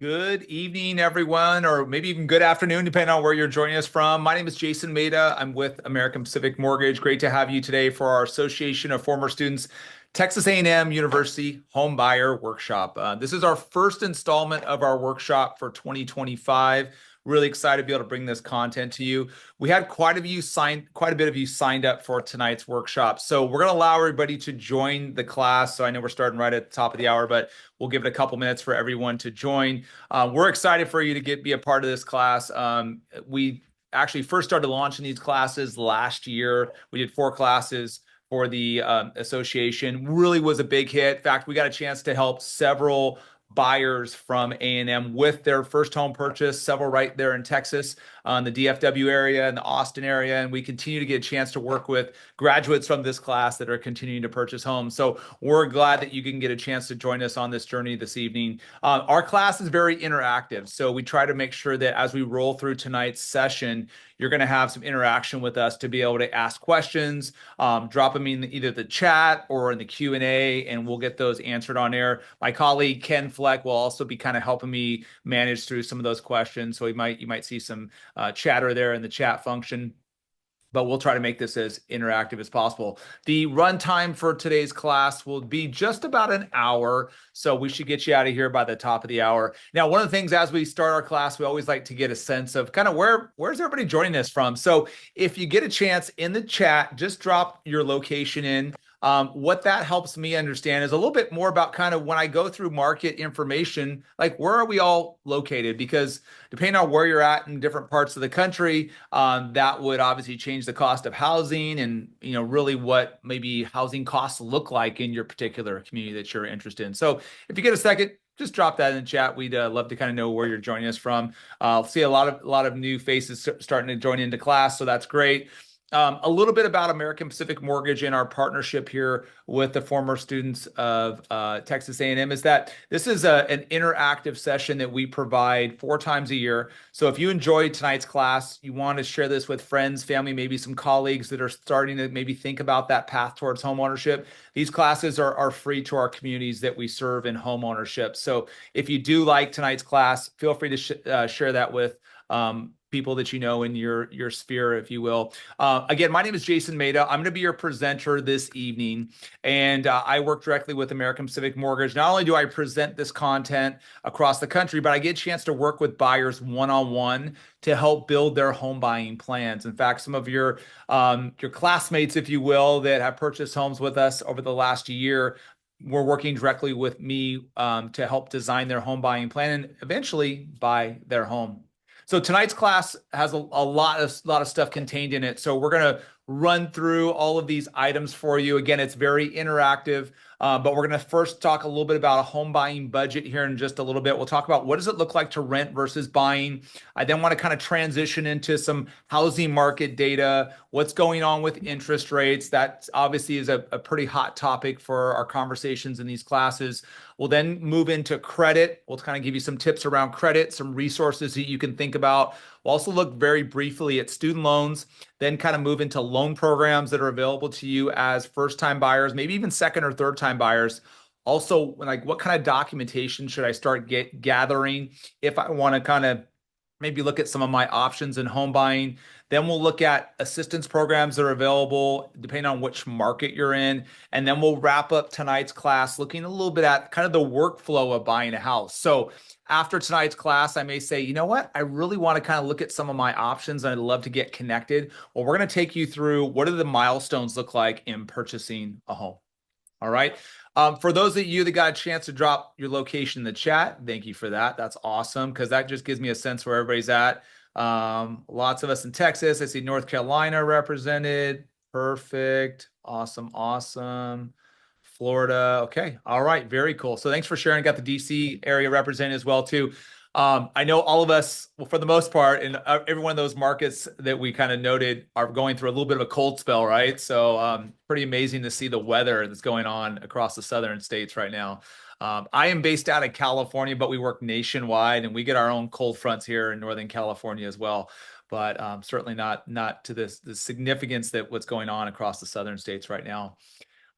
Good evening, everyone, or maybe even good afternoon, depending on where you're joining us from. My name is Jason Maida. I'm with American Pacific Mortgage. Great to have you today for our Association of Former Students, Texas A&M University Homebuyer Workshop. This is our first installment of our workshop for 2025. Really excited to be able to bring this content to you. We had quite a bit of you signed up for tonight's workshop. So we're going to allow everybody to join the class. So I know we're starting right at the top of the hour, but we'll give it a couple minutes for everyone to join. We're excited for you to be a part of this class. We actually first started launching these classes last year. We did 4 classes for the association. Really was a big hit. In fact, we got a chance to help several buyers from A&M with their first home purchase, several right there in Texas, in the DFW area and the Austin area. And we continue to get a chance to work with graduates from this class that are continuing to purchase homes. So we're glad that you can get a chance to join us on this journey this evening. Our class is very interactive. So we try to make sure that as we roll through tonight's session, you're going to have some interaction with us to be able to ask questions, drop them in either the chat or in the Q&A, and we'll get those answered on air. My colleague, Ken Fleck, will also be kind of helping me manage through some of those questions. So you might see some chatter there in the chat function, but we'll try to make this as interactive as possible. The runtime for today's class will be just about an hour, so we should get you out of here by the top of the hour. Now, one of the things as we start our class, we always like to get a sense of kind of where's everybody joining us from. So if you get a chance in the chat, just drop your location in. What that helps me understand is a little bit more about kind of when I go through market information, like where are we all located? Because depending on where you're at in different parts of the country, that would obviously change the cost of housing and really what maybe housing costs look like in your particular community that you're interested in. So if you get a second, just drop that in the chat. We'd love to kind of know where you're joining us from. See a lot of new faces starting to join into class, so that's great. A little bit about American Pacific Mortgage and our partnership here with the former students of Texas A&M is that this is an interactive session that we provide 4 times a year. So if you enjoyed tonight's class, you want to share this with friends, family, maybe some colleagues that are starting to maybe think about that path towards homeownership. These classes are free to our communities that we serve in homeownership. So if you do like tonight's class, feel free to share that with people that you know in your sphere, if you will. Again, my name is Jason Maida. I'm going to be your presenter this evening, and I work directly with American Pacific Mortgage. Not only do I present this content across the country, but I get a chance to work with buyers one-on-one to help build their home buying plans. In fact, some of your classmates, if you will, that have purchased homes with us over the last year, were working directly with me to help design their home buying plan and eventually buy their home. So tonight's class has a lot of stuff contained in it. So we're going to run through all of these items for you. Again, it's very interactive, but we're going to first talk a little bit about a home buying budget here in just a little bit. We'll talk about what does it look like to rent versus buying. I then want to kind of transition into some housing market data, what's going on with interest rates. That obviously is a pretty hot topic for our conversations in these classes. We'll then move into credit. We'll kind of give you some tips around credit, some resources that you can think about. We'll also look very briefly at student loans, then kind of move into loan programs that are available to you as first-time buyers, maybe even second or third-time buyers. Also, like what kind of documentation should I start gathering if I want to kind of maybe look at some of my options in home buying. Then we'll look at assistance programs that are available depending on which market you're in. And then we'll wrap up tonight's class looking a little bit at kind of the workflow of buying a house. So after tonight's class, I may say, you know what? I really want to kind of look at some of my options and I'd love to get connected. Well, we're going to take you through what do the milestones look like in purchasing a home. All right. For those of you that got a chance to drop your location in the chat, thank you for that. That's awesome because that just gives me a sense where everybody's at. Lots of us in Texas. I see North Carolina represented. Perfect. Awesome. Awesome. Florida. Okay. All right. Very cool. So thanks for sharing. Got the DC area represented as well too. I know all of us, well, for the most part, in every one of those markets that we kind of noted are going through a little bit of a cold spell, right? So pretty amazing to see the weather that's going on across the southern states right now. I am based out of California, but we work nationwide and we get our own cold fronts here in Northern California as well. But certainly not to the significance that what's going on across the southern states right now.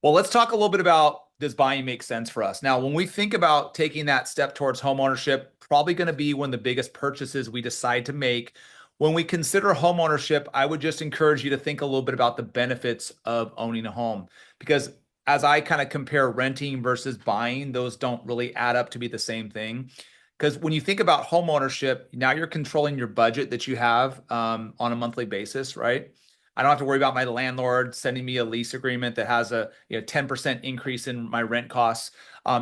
Well, let's talk a little bit about does buying make sense for us? Now, when we think about taking that step towards homeownership, probably going to be one of the biggest purchases we decide to make. When we consider home ownership, I would just encourage you to think a little bit about the benefits of owning a home, because as I kind of compare renting versus buying, those don't really add up to be the same thing. Because when you think about home ownership, now you're controlling your budget that you have on a monthly basis, right? I don't have to worry about my landlord sending me a lease agreement that has a 10% increase in my rent costs.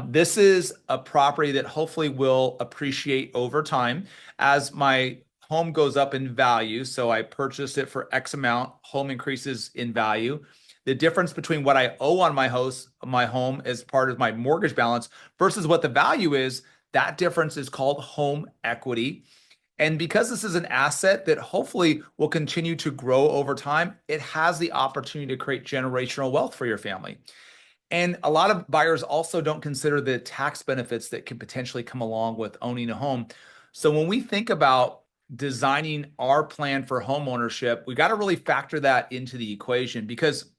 This is a property that hopefully will appreciate over time as my home goes up in value. So I purchased it for X amount, home increases in value. The difference between what I owe on my home as part of my mortgage balance versus what the value is, that difference is called home equity. And because this is an asset that hopefully will continue to grow over time, it has the opportunity to create generational wealth for your family. And a lot of buyers also don't consider the tax benefits that can potentially come along with owning a home. So when we think about designing our plan for home ownership, we got to really factor that into the equation, because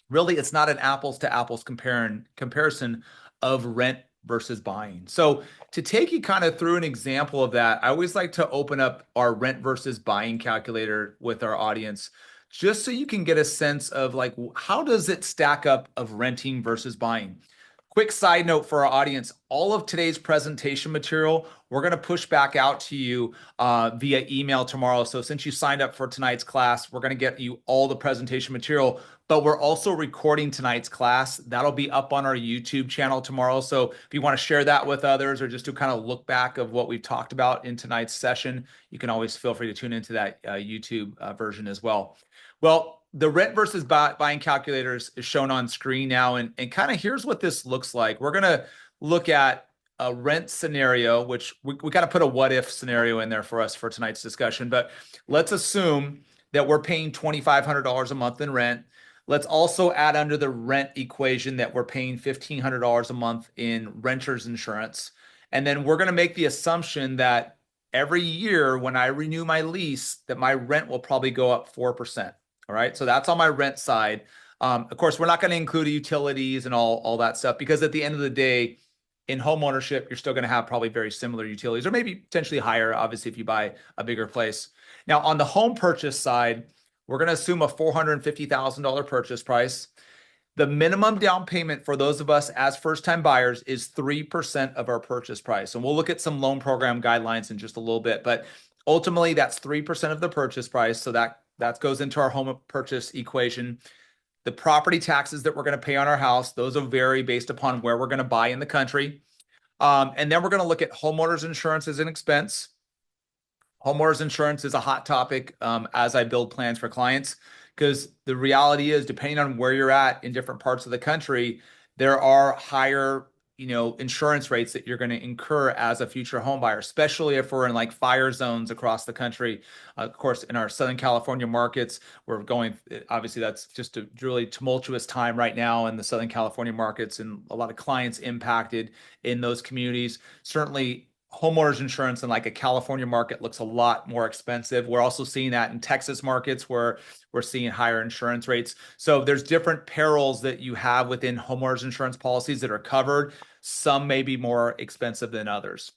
really it's not an apples to apples comparison of rent versus buying. So to take you kind of through an example of that, I always like to open up our rent versus buying calculator with our audience, just so you can get a sense of like, how does it stack up of renting versus buying? Quick side note for our audience, all of today's presentation material, we're going to push back out to you via email tomorrow. So since you signed up for tonight's class, we're going to get you all the presentation material, but we're also recording tonight's class. That'll be up on our YouTube channel tomorrow. So if you want to share that with others or just to kind of look back of what we've talked about in tonight's session, you can always feel free to tune into that YouTube version as well. Well, the rent versus buying calculators is shown on screen now. And kind of here's what this looks like. We're going to look at a rent scenario, which we got to put a what if scenario in there for us for tonight's discussion. But let's assume that we're paying $2,500 a month in rent. Let's also add under the rent equation that we're paying $1,500 a month in renter's insurance. And then we're going to make the assumption that every year when I renew my lease, that my rent will probably go up 4%. All right, so that's on my rent side. Of course, we're not going to include utilities and all that stuff, because at the end of the day, in home ownership, you're still going to have probably very similar utilities, or maybe potentially higher, obviously, if you buy a bigger place. Now, on the home purchase side, we're going to assume a $450,000 purchase price. The minimum down payment for those of us as first-time buyers is 3% of our purchase price. And we'll look at some loan program guidelines in just a little bit, but ultimately that's 3% of the purchase price. So that goes into our home purchase equation. The property taxes that we're going to pay on our house, those will vary based upon where we're going to buy in the country. And then we're going to look at homeowners insurance as an expense. Homeowners insurance is a hot topic as I build plans for clients, because the reality is, depending on where you're at in different parts of the country, there are higher insurance rates that you're going to incur as a future home buyer, especially if we're in like fire zones across the country. Of course, in our Southern California markets, we're going, obviously that's just a really tumultuous time right now in the Southern California markets, and a lot of clients impacted in those communities. Certainly homeowners insurance in like a California market looks a lot more expensive. We're also seeing that in Texas markets where we're seeing higher insurance rates. So there's different perils that you have within homeowners insurance policies that are covered. Some may be more expensive than others.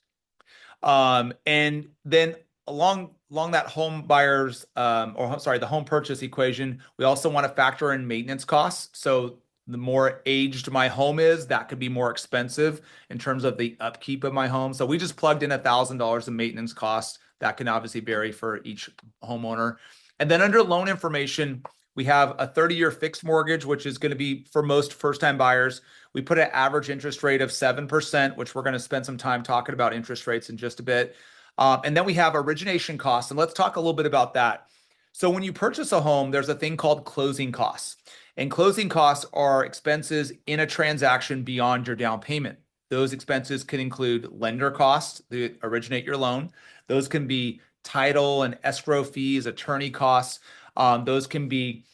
And then along that the home purchase equation, we also want to factor in maintenance costs. So the more aged my home is, that could be more expensive in terms of the upkeep of my home. So we just plugged in $1,000 of maintenance costs. That can obviously vary for each homeowner. And then under loan information, we have a 30-year fixed mortgage, which is going to be for most first-time buyers. We put an average interest rate of 7%, which we're going to spend some time talking about interest rates in just a bit. And then we have origination costs. And let's talk a little bit about that. So when you purchase a home, there's a thing called closing costs. And closing costs are expenses in a transaction beyond your down payment. Those expenses can include lender costs that originate your loan. Those can be title and escrow fees, attorney costs. Those can be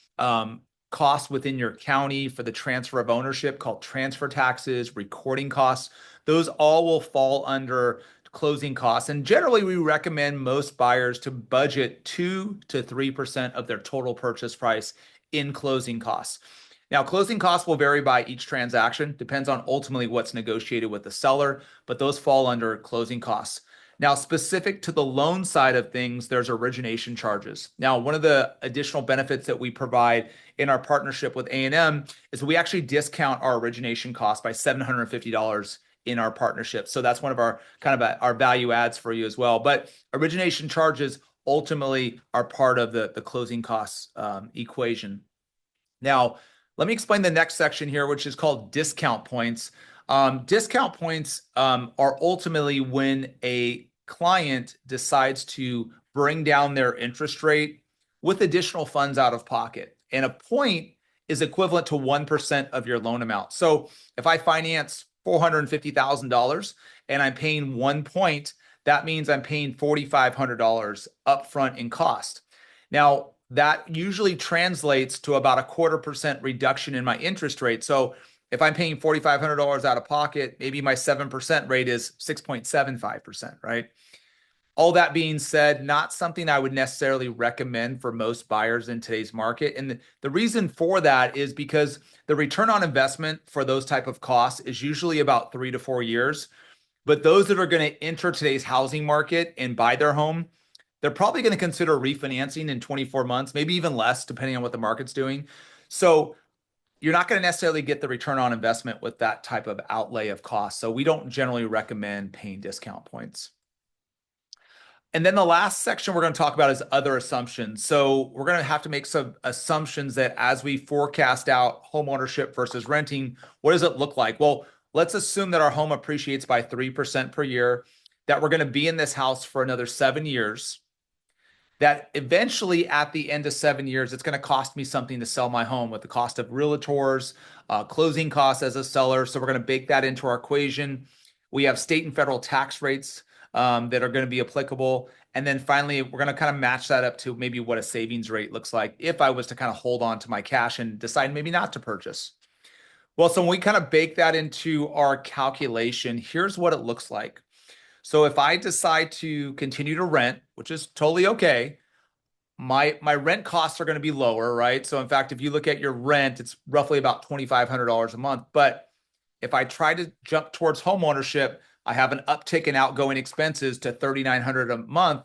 costs within your county for the transfer of ownership called transfer taxes, recording costs. Those all will fall under closing costs. And generally, we recommend most buyers to budget 2 to 3% of their total purchase price in closing costs. Now, closing costs will vary by each transaction, depends on ultimately what's negotiated with the seller, but those fall under closing costs. Now, specific to the loan side of things, there's origination charges. Now, one of the additional benefits that we provide in our partnership with A&M is we actually discount our origination cost by $750 in our partnership. So that's one of our kind of our value adds for you as well. But origination charges ultimately are part of the closing costs equation. Now, let me explain the next section here, which is called discount points. Discount points are ultimately when a client decides to bring down their interest rate with additional funds out of pocket. And a point is equivalent to 1% of your loan amount. So if I finance $450,000 and I'm paying 1 point, that means I'm paying $4,500 upfront in cost. Now, that usually translates to about a 0.25% reduction in my interest rate. So if I'm paying $4,500 out of pocket, maybe my 7% rate is 6.75%, right? All that being said, not something I would necessarily recommend for most buyers in today's market. And the reason for that is because the return on investment for those type of costs is usually about 3 to 4 years. But those that are going to enter today's housing market and buy their home, they're probably going to consider refinancing in 24 months, maybe even less, depending on what the market's doing. So you're not going to necessarily get the return on investment with that type of outlay of cost. So we don't generally recommend paying discount points. And then the last section we're going to talk about is other assumptions. So we're going to have to make some assumptions that as we forecast out home ownership versus renting, what does it look like? Well, let's assume that our home appreciates by 3% per year, that we're going to be in this house for another 7 years, that eventually at the end of 7 years, it's going to cost me something to sell my home with the cost of realtors, closing costs as a seller. So we're going to bake that into our equation. We have state and federal tax rates that are going to be applicable. And then finally, we're going to kind of match that up to maybe what a savings rate looks like if I was to kind of hold on to my cash and decide maybe not to purchase. Well, so when we kind of bake that into our calculation, here's what it looks like. So if I decide to continue to rent, which is totally okay, my rent costs are going to be lower, right? So in fact, if you look at your rent, it's roughly about $2,500 a month. But if I try to jump towards home ownership, I have an uptick in outgoing expenses to $3,900 a month.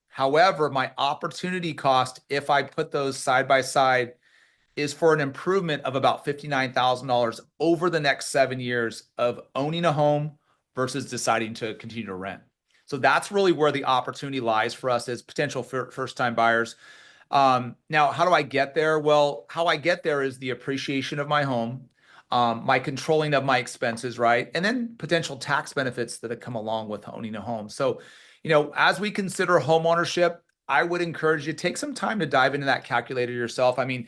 However, my opportunity cost, if I put those side by side, is for an improvement of about $59,000 over the next 7 years of owning a home versus deciding to continue to rent. So that's really where the opportunity lies for us as potential first-time buyers. Now, how do I get there? Well, how I get there is the appreciation of my home, my controlling of my expenses, right? And then potential tax benefits that have come along with owning a home. So, as we consider home ownership, I would encourage you to take some time to dive into that calculator yourself. I mean,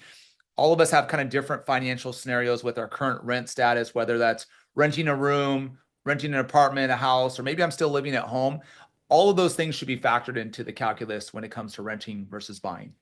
all of us have kind of different financial scenarios with our current rent status, whether that's renting a room, renting an apartment, a house, or maybe I'm still living at home. All of those things should be factored into the calculus when it comes to renting versus buying.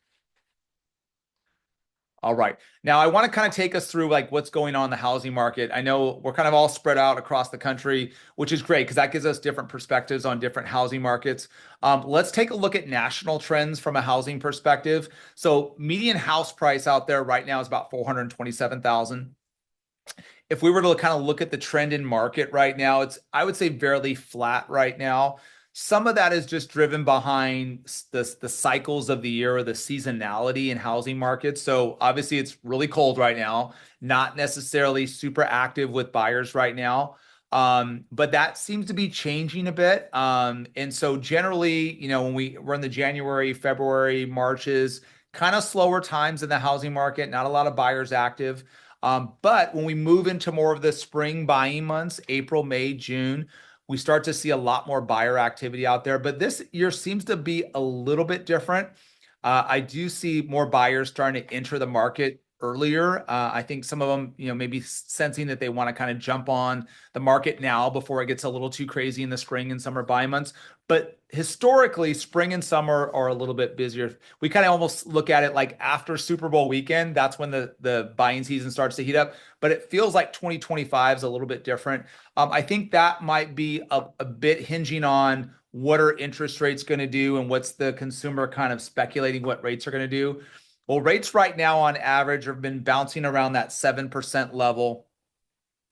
All right. Now, I want to kind of take us through like what's going on in the housing market. I know we're kind of all spread out across the country, which is great because that gives us different perspectives on different housing markets. Let's take a look at national trends from a housing perspective. So median house price out there right now is about $427,000. If we were to kind of look at the trend in market right now, I would say fairly flat right now. Some of that is just driven behind the cycles of the year or the seasonality in housing markets. So obviously it's really cold right now, not necessarily super active with buyers right now. But that seems to be changing a bit. And so generally, when we're in the January, February, Marches, kind of slower times in the housing market, not a lot of buyers active. But when we move into more of the spring buying months, April, May, June, we start to see a lot more buyer activity out there. But this year seems to be a little bit different. I do see more buyers starting to enter the market earlier. I think some of them, maybe sensing that they want to kind of jump on the market now before it gets a little too crazy in the spring and summer buying months. But historically, spring and summer are a little bit busier. We kind of almost look at it like after Super Bowl weekend, that's when the buying season starts to heat up. But it feels like 2025 is a little bit different. I think that might be a bit hinging on what are interest rates going to do and what's the consumer kind of speculating what rates are going to do. Well, rates right now on average have been bouncing around that 7% level.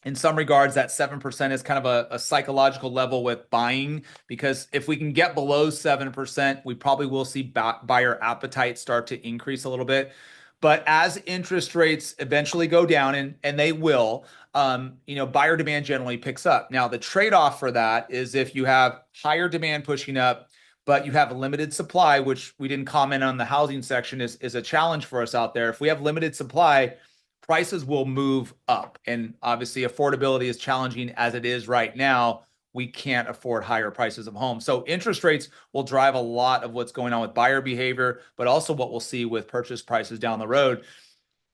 In some regards, that 7% is kind of a psychological level with buying, because if we can get below 7%, we probably will see buyer appetite start to increase a little bit. But as interest rates eventually go down, and they will, buyer demand generally picks up. Now, the trade-off for that is if you have higher demand pushing up, but you have a limited supply, which we didn't comment on the housing section, is a challenge for us out there. If we have limited supply, prices will move up. And obviously, affordability is challenging as it is right now. We can't afford higher prices of homes. So interest rates will drive a lot of what's going on with buyer behavior, but also what we'll see with purchase prices down the road.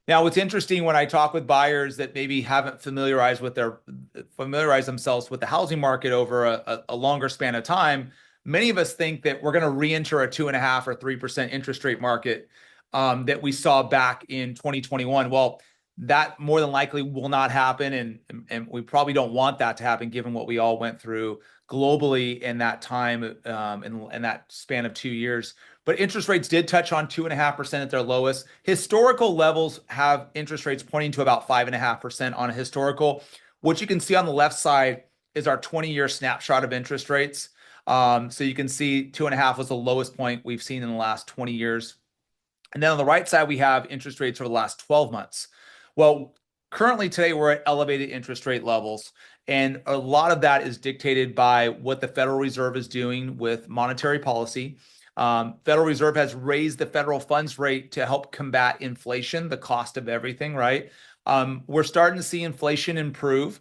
Now, what's interesting when I talk with buyers that maybe haven't familiarized themselves with the housing market over a longer span of time, many of us think that we're going to re-enter a 2.5 or 3% interest rate market that we saw back in 2021. Well, that more than likely will not happen, and we probably don't want that to happen given what we all went through globally in that time, in that span of 2 years. But interest rates did touch on 2.5% at their lowest. Historical levels have interest rates pointing to about 5.5% on a historical. What you can see on the left side is our 20-year snapshot of interest rates. So you can see 2.5 was the lowest point we've seen in the last 20 years. And then on the right side, we have interest rates over the last 12 months. Well, currently today, we're at elevated interest rate levels. And a lot of that is dictated by what the Federal Reserve is doing with monetary policy. Federal Reserve has raised the federal funds rate to help combat inflation, the cost of everything, right? We're starting to see inflation improve,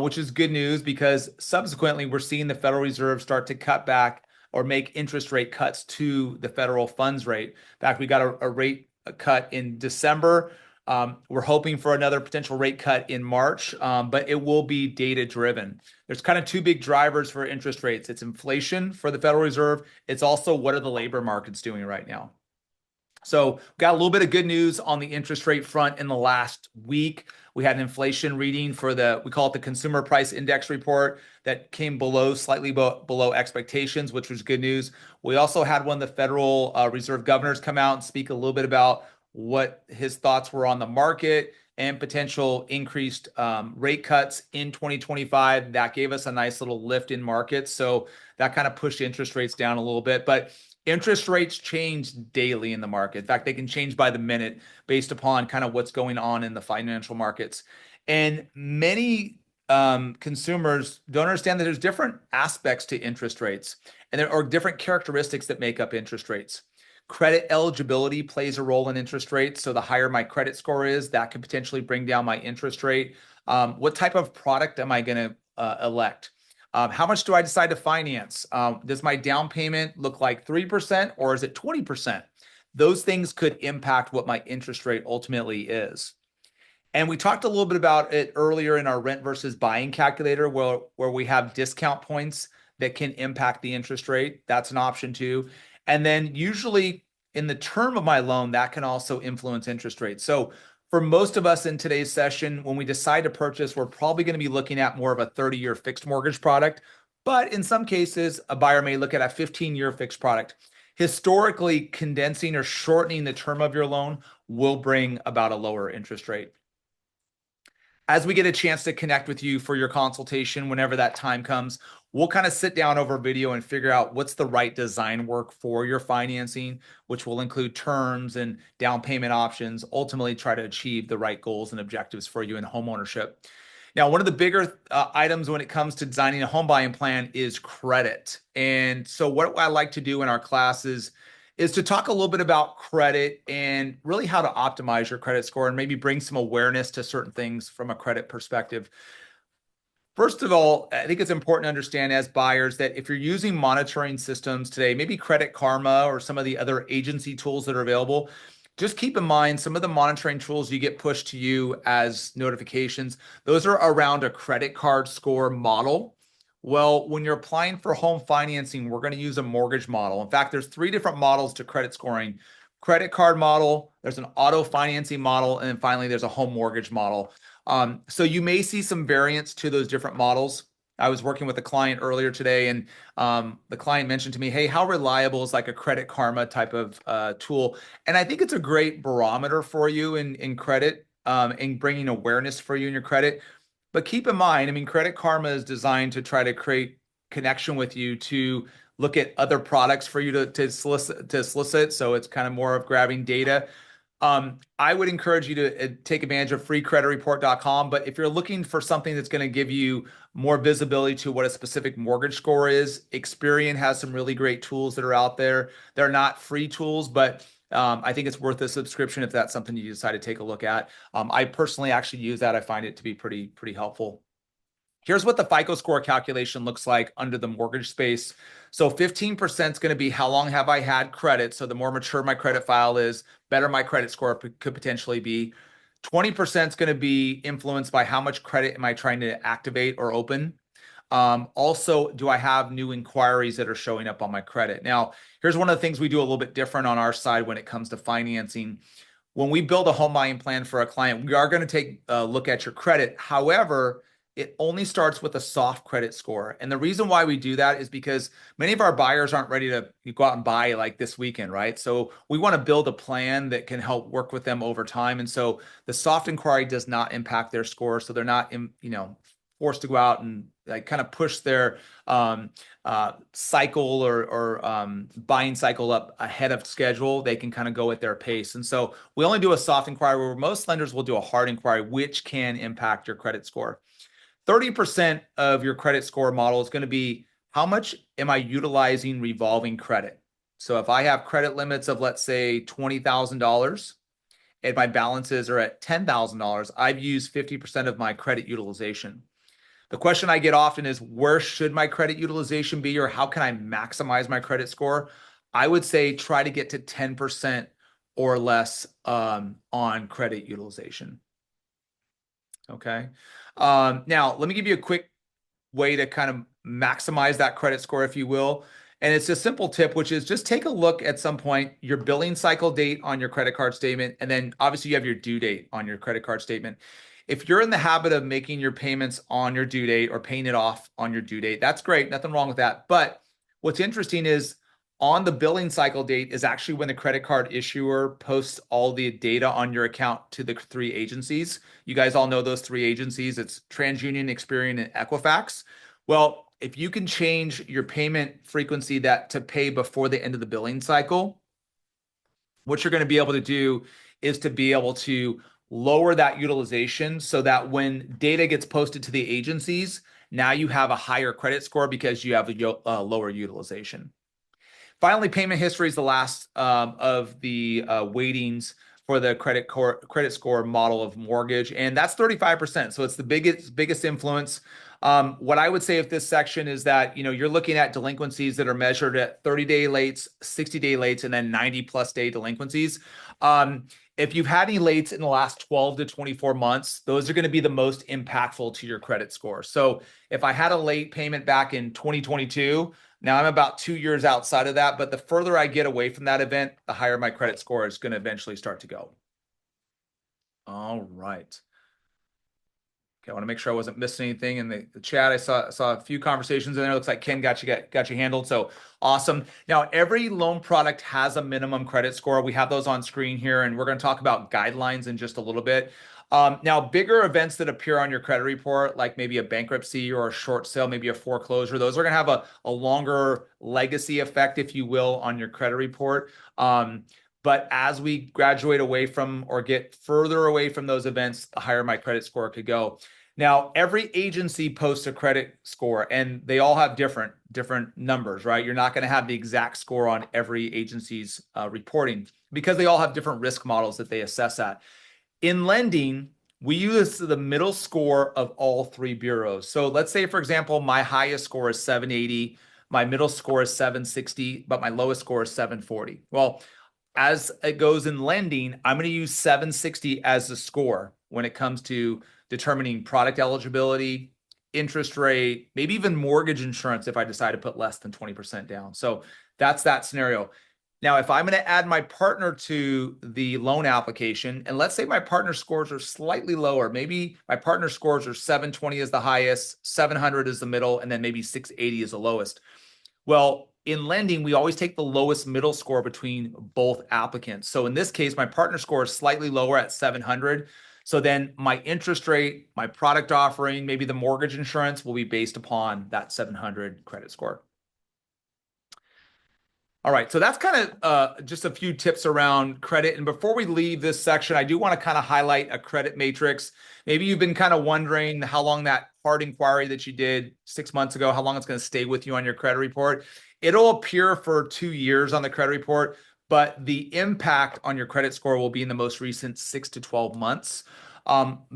which is good news because subsequently we're seeing the Federal Reserve start to cut back or make interest rate cuts to the federal funds rate. In fact, we got a rate cut in December. We're hoping for another potential rate cut in March, but it will be data driven. There's kind of two big drivers for interest rates. It's inflation for the Federal Reserve. It's also what are the labor markets doing right now. So got a little bit of good news on the interest rate front in the last week. We had an inflation reading for we call it the Consumer Price Index report that came slightly below expectations, which was good news. We also had one of the Federal Reserve governors come out and speak a little bit about what his thoughts were on the market and potential increased rate cuts in 2025. That gave us a nice little lift in markets. So that kind of pushed interest rates down a little bit. But interest rates change daily in the market. In fact, they can change by the minute based upon kind of what's going on in the financial markets. And many consumers don't understand that there's different aspects to interest rates, and there are different characteristics that make up interest rates. Credit eligibility plays a role in interest rates. So the higher my credit score is, that could potentially bring down my interest rate. What type of product am I going to elect? How much do I decide to finance? Does my down payment look like 3% or is it 20%? Those things could impact what my interest rate ultimately is. And we talked a little bit about it earlier in our rent versus buying calculator, where we have discount points that can impact the interest rate. That's an option too. And then usually in the term of my loan, that can also influence interest rates. So for most of us in today's session, when we decide to purchase, we're probably going to be looking at more of a 30-year fixed mortgage product. But in some cases, a buyer may look at a 15-year fixed product. Historically, condensing or shortening the term of your loan will bring about a lower interest rate. As we get a chance to connect with you for your consultation, whenever that time comes, we'll kind of sit down over video and figure out what's the right design work for your financing, which will include terms and down payment options, ultimately try to achieve the right goals and objectives for you in homeownership. Now, one of the bigger items when it comes to designing a home buying plan is credit. And so what I like to do in our classes is to talk a little bit about credit and really how to optimize your credit score and maybe bring some awareness to certain things from a credit perspective. First of all, I think it's important to understand as buyers that if you're using monitoring systems today, maybe Credit Karma or some of the other agency tools that are available, just keep in mind some of the monitoring tools you get pushed to you as notifications. Those are around a credit card score model. Well, when you're applying for home financing, we're going to use a mortgage model. In fact, there's 3 different models to credit scoring. Credit card model, there's an auto financing model, and then finally there's a home mortgage model. So you may see some variance to those different models. I was working with a client earlier today, and the client mentioned to me, hey, how reliable is like a Credit Karma type of tool? And I think it's a great barometer for you in credit, and bringing awareness for you in your credit. But keep in mind, I mean, Credit Karma is designed to try to create connection with you to look at other products for you to solicit. So it's kind of more of grabbing data. I would encourage you to take advantage of freecreditreport.com. But if you're looking for something that's going to give you more visibility to what a specific mortgage score is, Experian has some really great tools that are out there. They're not free tools, but I think it's worth a subscription if that's something you decide to take a look at. I personally actually use that. I find it to be pretty helpful. Here's what the FICO score calculation looks like under the mortgage space. So 15% is going to be how long have I had credit? So the more mature my credit file is, better my credit score could potentially be. 20% is going to be influenced by how much credit am I trying to activate or open. Also, do I have new inquiries that are showing up on my credit? Now, here's one of the things we do a little bit different on our side when it comes to financing. When we build a home buying plan for a client, we are going to take a look at your credit. However, it only starts with a soft credit score. And the reason why we do that is because many of our buyers aren't ready to go out and buy like this weekend, right? So we want to build a plan that can help work with them over time. And so the soft inquiry does not impact their score. So they're not, forced to go out and like kind of push their cycle or buying cycle up ahead of schedule. They can kind of go at their pace. And so we only do a soft inquiry where most lenders will do a hard inquiry, which can impact your credit score. 30% of your credit score model is going to be how much am I utilizing revolving credit? So if I have credit limits of, let's say, $20,000 and my balances are at $10,000, I've used 50% of my credit utilization. The question I get often is, where should my credit utilization be, or how can I maximize my credit score? I would say try to get to 10% or less on credit utilization. Okay. Now, let me give you a quick way to kind of maximize that credit score, if you will. And it's a simple tip, which is just take a look at some point, your billing cycle date on your credit card statement. And then obviously you have your due date on your credit card statement. If you're in the habit of making your payments on your due date or paying it off on your due date, that's great. Nothing wrong with that. But what's interesting is on the billing cycle date is actually when the credit card issuer posts all the data on your account to the three agencies. You guys all know those three agencies. It's TransUnion, Experian, and Equifax. Well, if you can change your payment frequency to pay before the end of the billing cycle, what you're going to be able to do is to be able to lower that utilization so that when data gets posted to the agencies, now you have a higher credit score because you have a lower utilization. Finally, payment history is the last of the weightings for the credit score model of mortgage, and that's 35%. So it's the biggest influence. What I would say of this section is that you're looking at delinquencies that are measured at 30-day lates, 60-day lates, and then 90+ day delinquencies. If you've had any lates in the last 12 to 24 months, those are going to be the most impactful to your credit score. So if I had a late payment back in 2022, now I'm about 2 years outside of that, but the further I get away from that event, the higher my credit score is going to eventually start to go. All right. Okay, I want to make sure I wasn't missing anything in the chat. I saw a few conversations in there. Looks like Ken got you handled. So awesome. Now, every loan product has a minimum credit score. We have those on screen here, and we're going to talk about guidelines in just a little bit. Now, bigger events that appear on your credit report, like maybe a bankruptcy or a short sale, maybe a foreclosure, those are going to have a longer legacy effect, if you will, on your credit report. But as we graduate away from or get further away from those events, the higher my credit score could go. Now, every agency posts a credit score, and they all have different numbers, right? You're not going to have the exact score on every agency's reporting because they all have different risk models that they assess at. In lending, we use the middle score of all three bureaus. So let's say, for example, my highest score is 780, my middle score is 760, but my lowest score is 740. Well, as it goes in lending, I'm going to use 760 as the score when it comes to determining product eligibility, interest rate, maybe even mortgage insurance if I decide to put less than 20% down. So that's that scenario. Now, if I'm going to add my partner to the loan application, and let's say my partner scores are slightly lower, maybe my partner scores are 720 is the highest, 700 is the middle, and then maybe 680 is the lowest. Well, in lending, we always take the lowest middle score between both applicants. So in this case, my partner score is slightly lower at 700. So then my interest rate, my product offering, maybe the mortgage insurance will be based upon that 700 credit score. All right, so that's kind of just a few tips around credit. And before we leave this section, I do want to kind of highlight a credit matrix. Maybe you've been kind of wondering how long that hard inquiry that you did 6 months ago, how long it's going to stay with you on your credit report. It'll appear for 2 years on the credit report, but the impact on your credit score will be in the most recent 6 to 12 months.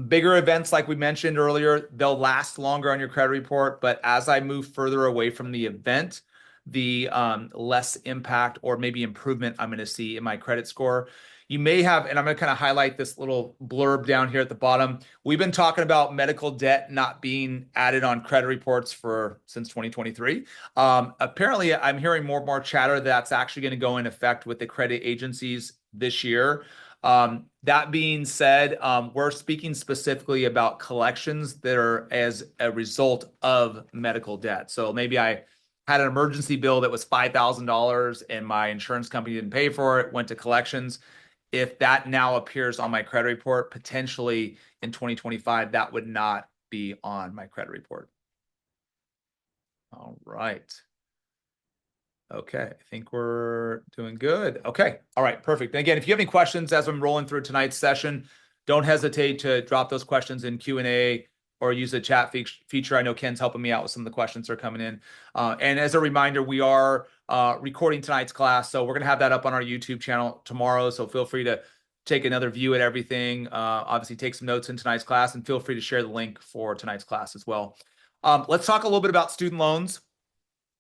Bigger events, like we mentioned earlier, they'll last longer on your credit report. But as I move further away from the event, the less impact or maybe improvement I'm going to see in my credit score. You may have, and I'm going to kind of highlight this little blurb down here at the bottom. We've been talking about medical debt not being added on credit reports since 2023. Apparently, I'm hearing more and more chatter that's actually going to go in effect with the credit agencies this year. That being said, we're speaking specifically about collections that are as a result of medical debt. So maybe I had an emergency bill that was $5,000 and my insurance company didn't pay for it, went to collections. If that now appears on my credit report, potentially in 2025, that would not be on my credit report. All right. Okay, I think we're doing good. Okay, all right, perfect. And again, if you have any questions as I'm rolling through tonight's session, don't hesitate to drop those questions in Q&A or use the chat feature. I know Ken's helping me out with some of the questions that are coming in. And as a reminder, we are recording tonight's class, so we're going to have that up on our YouTube channel tomorrow, so feel free to take another view at everything. Obviously, take some notes in tonight's class, and feel free to share the link for tonight's class as well. Let's talk a little bit about student loans.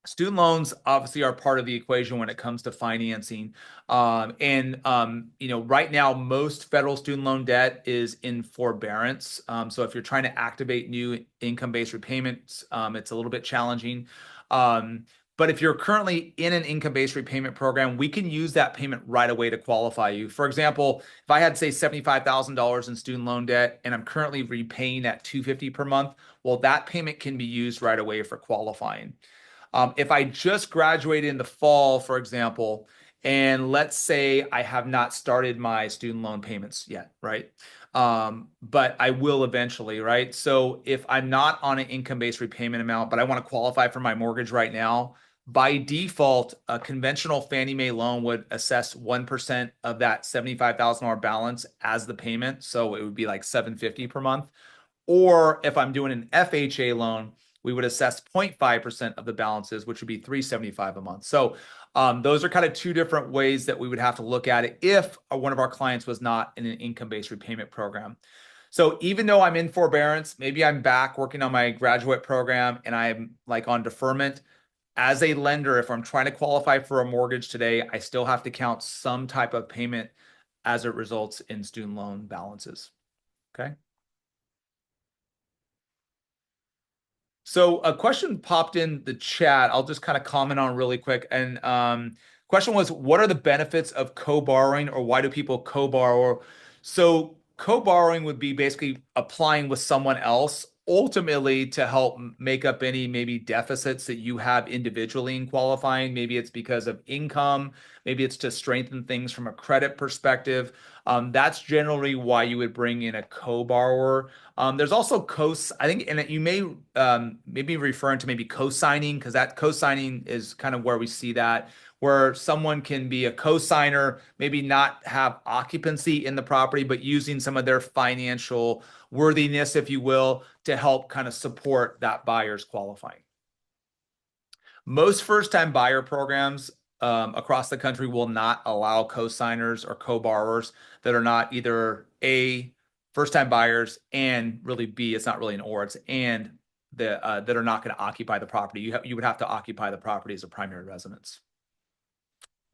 Student loans obviously are part of the equation when it comes to financing. Right now, most federal student loan debt is in forbearance. So if you're trying to activate new income-based repayments, it's a little bit challenging. But if you're currently in an income-based repayment program, we can use that payment right away to qualify you. For example, if I had, say, $75,000 in student loan debt and I'm currently repaying at $250 per month, well, that payment can be used right away for qualifying. If I just graduated in the fall, for example, and let's say I have not started my student loan payments yet, right? But I will eventually, right? So if I'm not on an income-based repayment amount, but I want to qualify for my mortgage right now, by default, a conventional Fannie Mae loan would assess 1% of that $75,000 balance as the payment. So it would be like $750 per month. Or if I'm doing an FHA loan, we would assess 0.5% of the balances, which would be $375 a month. So those are kind of two different ways that we would have to look at it if one of our clients was not in an income-based repayment program. So even though I'm in forbearance, maybe I'm back working on my graduate program and I'm like on deferment, as a lender, if I'm trying to qualify for a mortgage today, I still have to count some type of payment as it results in student loan balances. Okay. So a question popped in the chat. I'll just kind of comment on really quick. And question was, what are the benefits of co-borrowing, or why do people co-borrow? So co-borrowing would be basically applying with someone else, ultimately to help make up any maybe deficits that you have individually in qualifying. Maybe it's because of income. Maybe it's to strengthen things from a credit perspective. That's generally why you would bring in a co-borrower. There's also I think, and you may maybe referring to maybe co-signing, because that co-signing is kind of where we see that, where someone can be a co-signer, maybe not have occupancy in the property, but using some of their financial worthiness, if you will, to help kind of support that buyer's qualifying. Most first-time buyer programs across the country will not allow co-signers or co-borrowers that are not either A, first-time buyers, and really B, it's not really an or, it's and that are not going to occupy the property. You would have to occupy the property as a primary residence.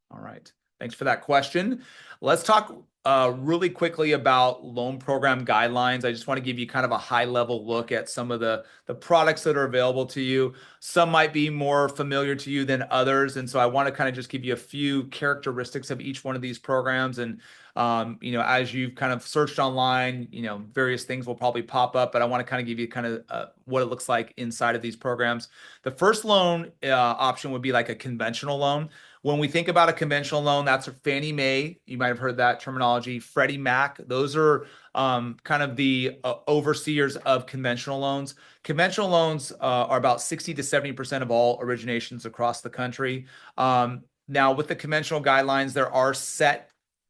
All right. Thanks for that question. Let's talk really quickly about loan program guidelines. I just want to give you kind of a high-level look at some of the products that are available to you. Some might be more familiar to you than others, and so I want to kind of just give you a few characteristics of each one of these programs. And as you've kind of searched online, various things will probably pop up, but I want to kind of give you kind of what it looks like inside of these programs. The first loan option would be like a conventional loan. When we think about a conventional loan, that's a Fannie Mae. You might have heard that terminology terminology, Freddie Mac. Those are kind of the overseers of conventional loans. Conventional loans are about 60 to 70% of all originations across the country. Now, with the conventional guidelines, there are set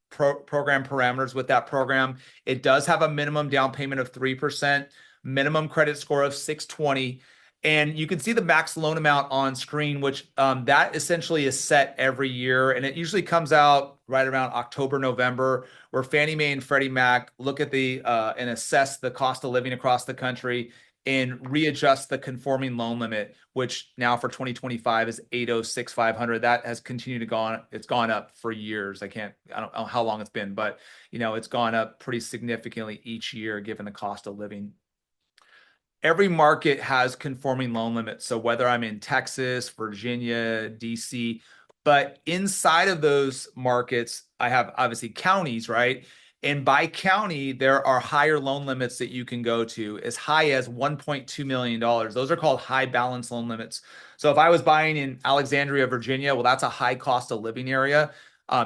program parameters with that program. It does have a minimum down payment of 3%, minimum credit score of 620. And you can see the max loan amount on screen, which that essentially is set every year. And it usually comes out right around October, November, where Fannie Mae and Freddie Mac look at and assess the cost of living across the country and readjust the conforming loan limit, which now for 2025 is 806,500. That has continued to go on. It's gone up for years. I don't know how long it's been, but it's gone up pretty significantly each year given the cost of living. Every market has conforming loan limits. So whether I'm in Texas, Virginia, DC, but inside of those markets, I have obviously counties, right? And by county, there are higher loan limits that you can go to, as high as $1.2 million. Those are called high balance loan limits. So if I was buying in Alexandria, Virginia, well, that's a high cost of living area.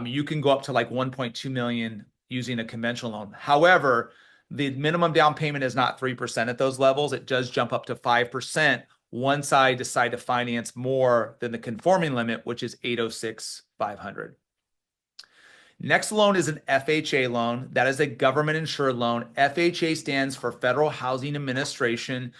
You can go up to like 1.2 million using a conventional loan. However, the minimum down payment is not 3% at those levels. It does jump up to 5% once I decide to finance more than the conforming limit, which is 806,500. Next loan is an FHA loan. That is a government insured loan. FHA stands for Federal Housing Administration.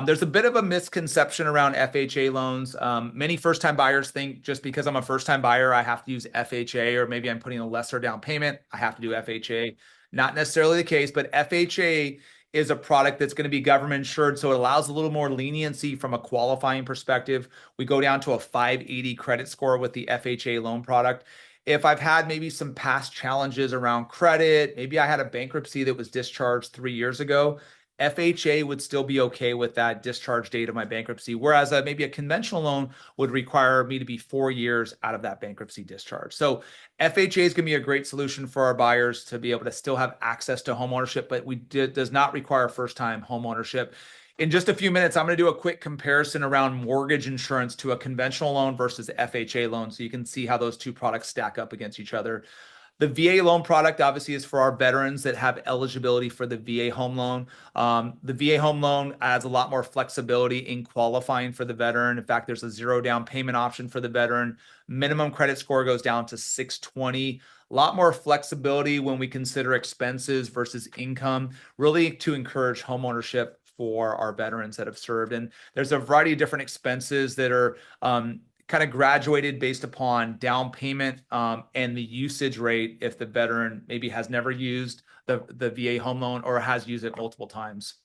There's a bit of a misconception around FHA loans. Many first-time buyers think just because I'm a first-time buyer, I have to use FHA, or maybe I'm putting a lesser down payment, I have to do FHA. Not necessarily the case, but FHA is a product that's going to be government insured, so it allows a little more leniency from a qualifying perspective. We go down to a 580 credit score with the FHA loan product. If I've had maybe some past challenges around credit, maybe I had a bankruptcy that was discharged 3 years ago, FHA would still be okay with that discharge date of my bankruptcy, whereas maybe a conventional loan would require me to be 4 years out of that bankruptcy discharge. So FHA is going to be a great solution for our buyers to be able to still have access to homeownership, but does not require first-time homeownership. In just a few minutes, I'm going to do a quick comparison around mortgage insurance to a conventional loan versus FHA loan, so you can see how those two products stack up against each other. The VA loan product obviously is for our veterans that have eligibility for the VA home loan. The VA home loan adds a lot more flexibility in qualifying for the veteran. In fact, there's a zero down payment option for the veteran. Minimum credit score goes down to 620. A lot more flexibility when we consider expenses versus income, really to encourage homeownership for our veterans that have served. And there's a variety of different expenses that are kind of graduated based upon down payment and the usage rate if the veteran maybe has never used the VA home loan or has used it multiple times.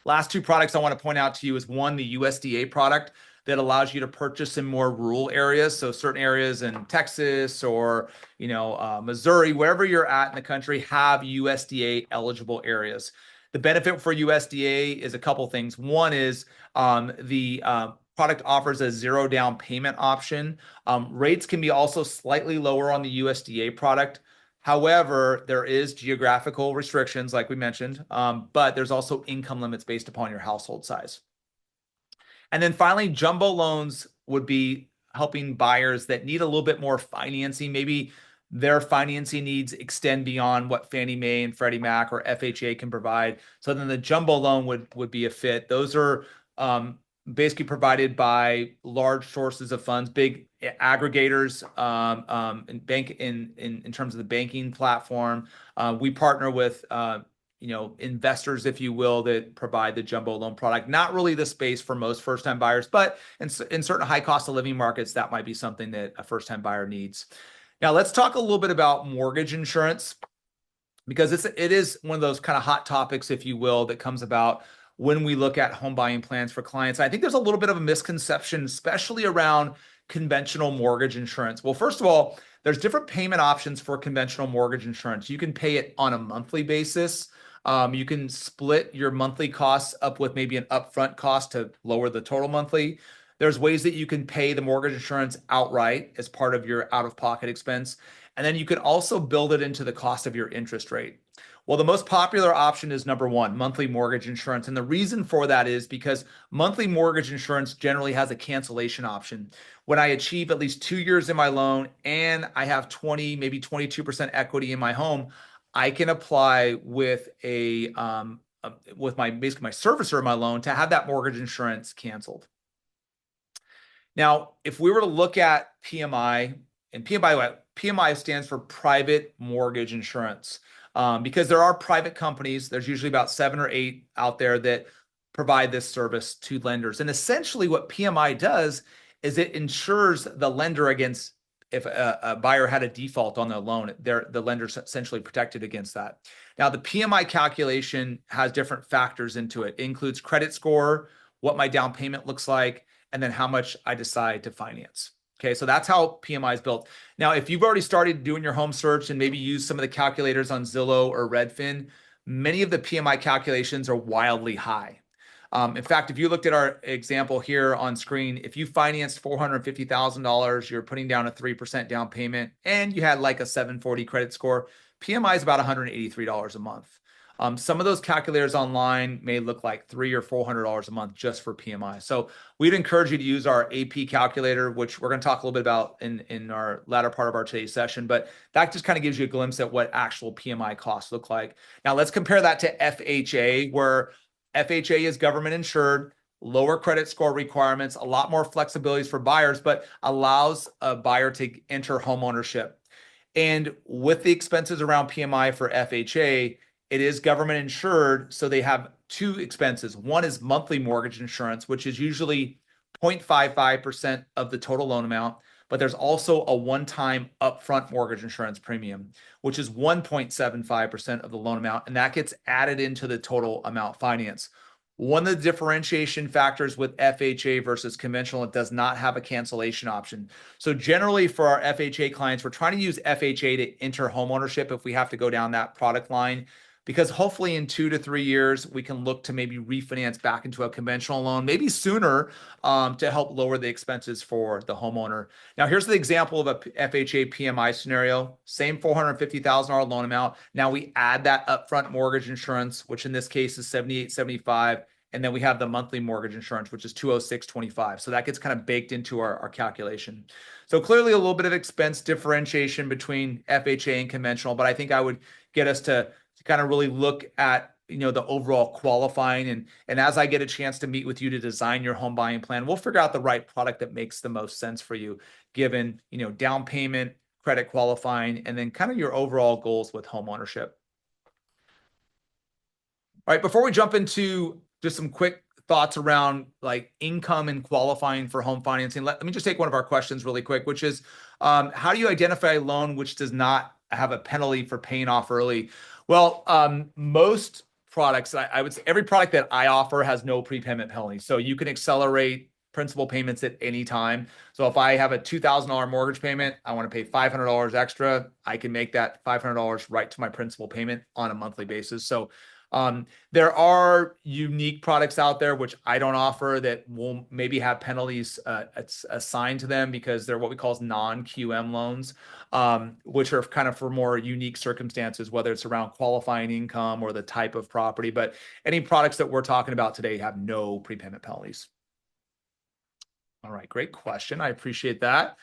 Last two products I want to point out to you is one, the USDA product that allows you to purchase in more rural areas. So certain areas in Texas or Missouri, wherever you're at in the country, have USDA eligible areas. The benefit for USDA is a couple things. One is the product offers a zero down payment option. Rates can be also slightly lower on the USDA product. However, there is geographical restrictions, like we mentioned, but there's also income limits based upon your household size. And then finally, jumbo loans would be helping buyers that need a little bit more financing. Maybe their financing needs extend beyond what Fannie Mae and Freddie Mac or FHA can provide. So then the jumbo loan would be a fit. Those are basically provided by large sources of funds, big aggregators in terms of the banking platform. We partner with investors, if you will, that provide the jumbo loan product. Not really the space for most first-time buyers, but in certain high cost of living markets, that might be something that a first-time buyer needs. Now, let's talk a little bit about mortgage insurance, because it is one of those kind of hot topics, if you will, that comes about when we look at home buying plans for clients. I think there's a little bit of a misconception, especially around conventional mortgage insurance. Well, first of all, there's different payment options for conventional mortgage insurance. You can pay it on a monthly basis. You can split your monthly costs up with maybe an upfront cost to lower the total monthly. There's ways that you can pay the mortgage insurance outright as part of your out-of-pocket expense. And then you can also build it into the cost of your interest rate. Well, the most popular option is number one, monthly mortgage insurance. And the reason for that is because monthly mortgage insurance generally has a cancellation option. When I achieve at least 2 years in my loan and I have 20, maybe 22% equity in my home, I can apply with with my basically my servicer of my loan to have that mortgage insurance canceled. Now, if we were to look at PMI, and PMI stands for private mortgage insurance, because there are private companies. There's usually about 7 or 8 out there that provide this service to lenders. And essentially what PMI does is it insures the lender against if a buyer had a default on their loan, the lender's essentially protected against that. Now, the PMI calculation has different factors into it. It includes credit score, what my down payment looks like, and then how much I decide to finance. Okay, so that's how PMI is built. Now, if you've already started doing your home search and maybe use some of the calculators on Zillow or Redfin, many of the PMI calculations are wildly high. In fact, if you looked at our example here on screen, if you financed $450,000, you're putting down a 3% down payment, and you had like a 740 credit score, PMI is about $183 a month. Some of those calculators online may look like $300 or $400 a month just for PMI. So we'd encourage you to use our AP calculator, which we're going to talk a little bit about in our latter part of our today's session. But that just kind of gives you a glimpse at what actual PMI costs look like. Now let's compare that to FHA, where FHA is government insured, lower credit score requirements, a lot more flexibilities for buyers, but allows a buyer to enter home ownership. And with the expenses around PMI for FHA, it is government insured, so they have two expenses. One is monthly mortgage insurance, which is usually 0.55% of the total loan amount, but there's also a one-time upfront mortgage insurance premium, which is 1.75% of the loan amount, and that gets added into the total amount financed. One of the differentiation factors with FHA versus conventional, it does not have a cancellation option. So generally for our FHA clients, we're trying to use FHA to enter homeownership if we have to go down that product line, because hopefully in 2 to 3 years, we can look to maybe refinance back into a conventional loan, maybe sooner, to help lower the expenses for the homeowner. Now, here's the example of a FHA PMI scenario, same $450,000 loan amount. Now we add that upfront mortgage insurance, which in this case is $78.75. And then we have the monthly mortgage insurance, which is $206.25. So that gets kind of baked into our calculation. So clearly a little bit of expense differentiation between FHA and conventional, but I think I would get us to kind of really look at the overall qualifying, and as I get a chance to meet with you to design your home buying plan, we'll figure out the right product that makes the most sense for you, given down payment, credit qualifying, and then kind of your overall goals with home ownership. All right, before we jump into just some quick thoughts around like income and qualifying for home financing, let me just take one of our questions really quick, which is, how do you identify a loan which does not have a penalty for paying off early? Well, most products, I would say every product that I offer has no prepayment penalty. So you can accelerate principal payments at any time. So if I have a $2,000 mortgage payment, I want to pay $500 extra, I can make that $500 right to my principal payment on a monthly basis. So there are unique products out there which I don't offer that will maybe have penalties assigned to them because they're what we call non-QM loans, which are kind of for more unique circumstances, whether it's around qualifying income or the type of property. But any products that we're talking about today have no prepayment penalties. All right, great question. I appreciate that.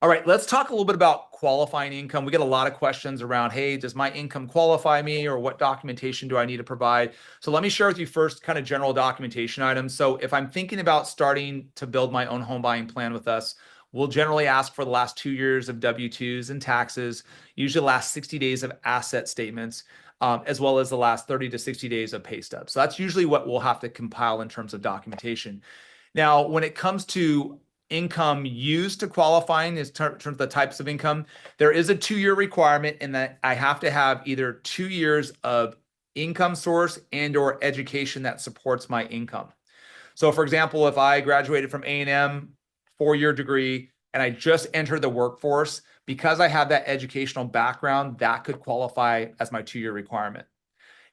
All right, let's talk a little bit about qualifying income. We get a lot of questions around, hey, does my income qualify me, or what documentation do I need to provide? So let me share with you first kind of general documentation items. So if I'm thinking about starting to build my own home buying plan with us, we'll generally ask for the last 2 years of W-2s and taxes, usually the last 60 days of asset statements, as well as the last 30 to 60 days of pay stubs. So that's usually what we'll have to compile in terms of documentation. Now, when it comes to income used to qualifying in terms of the types of income, there is a 2-year requirement in that I have to have either 2 years of income source and or education that supports my income. So for example, if I graduated from A&M, 4-year degree, and I just entered the workforce, because I have that educational background, that could qualify as my 2-year requirement.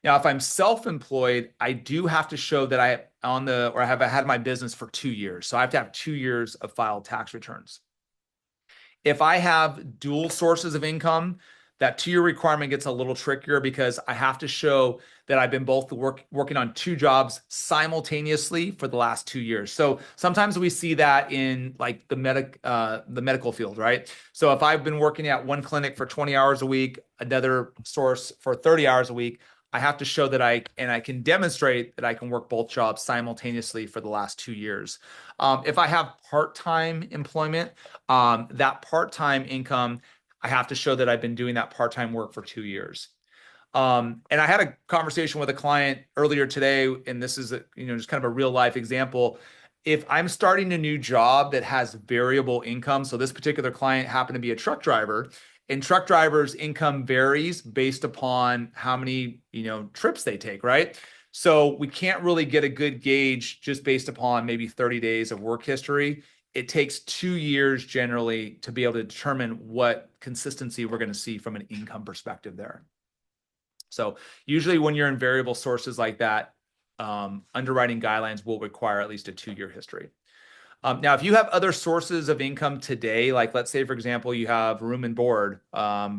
Now, if I'm self-employed, I do have to show that I have had my business for 2 years. So I have to have 2 years of filed tax returns. If I have dual sources of income, that 2-year requirement gets a little trickier because I have to show that I've been both working on 2 jobs simultaneously for the last 2 years. So sometimes we see that in like the medical field, right? So if I've been working at one clinic for 20 hours a week, another source for 30 hours a week, I have to show that I can demonstrate that I can work both jobs simultaneously for the last 2 years. If I have part-time employment, that part-time income, I have to show that I've been doing that part-time work for 2 years. And I had a conversation with a client earlier today, and this is just kind of a real life example. If I'm starting a new job that has variable income, so this particular client happened to be a truck driver, and truck drivers' income varies based upon how many trips they take, right? So we can't really get a good gauge just based upon maybe 30 days of work history. It takes 2 years generally to be able to determine what consistency we're going to see from an income perspective there. So usually when you're in variable sources like that, underwriting guidelines will require at least a 2-year history. Now, if you have other sources of income today, like let's say, for example, you have room and board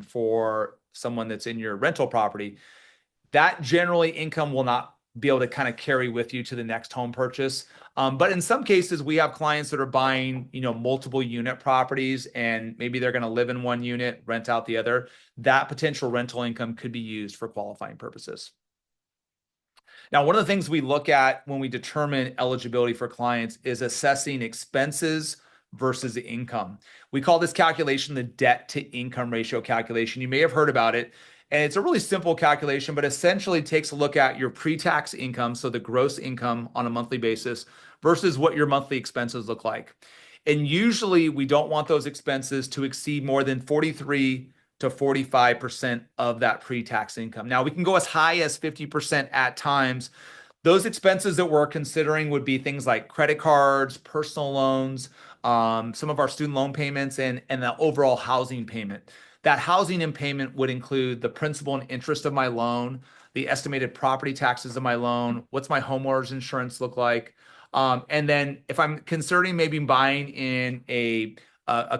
for someone that's in your rental property, that generally income will not be able to kind of carry with you to the next home purchase. But in some cases, we have clients that are buying, multiple unit properties, and maybe they're going to live in one unit, rent out the other. That potential rental income could be used for qualifying purposes. Now, one of the things we look at when we determine eligibility for clients is assessing expenses versus income. We call this calculation the debt to income ratio calculation. You may have heard about it. And it's a really simple calculation, but essentially takes a look at your pre-tax income, so the gross income on a monthly basis, versus what your monthly expenses look like. And usually we don't want those expenses to exceed more than 43 to 45% of that pre-tax income. Now, we can go as high as 50% at times. Those expenses that we're considering would be things like credit cards, personal loans, some of our student loan payments, and the overall housing payment. That housing and payment would include the principal and interest of my loan, the estimated property taxes of my loan, what's my homeowner's insurance look like, and then if I'm considering maybe buying in a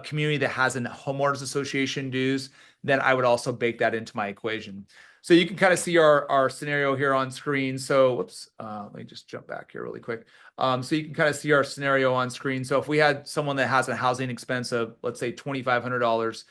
community that has a homeowners association dues, then I would also bake that into my equation. So you can kind of see our scenario here on screen. So whoops, let me just jump back here really quick. So you can kind of see our scenario on screen. So if we had someone that has a housing expense of, let's say, $2,500,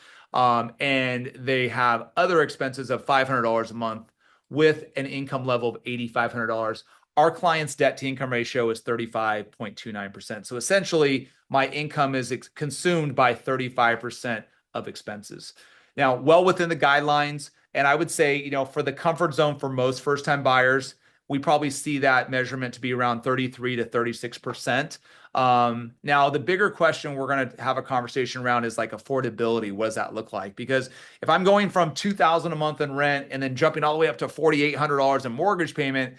and they have other expenses of $500 a month with an income level of $8,500, our client's debt to income ratio is 35.29%. So essentially, my income is consumed by 35% of expenses. Now, well within the guidelines, and I would say, for the comfort zone for most first-time buyers, we probably see that measurement to be around 33 to 36%. Now, the bigger question we're going to have a conversation around is like affordability. What does that look like? Because if I'm going from $2,000 a month in rent and then jumping all the way up to $4,800 in mortgage payment,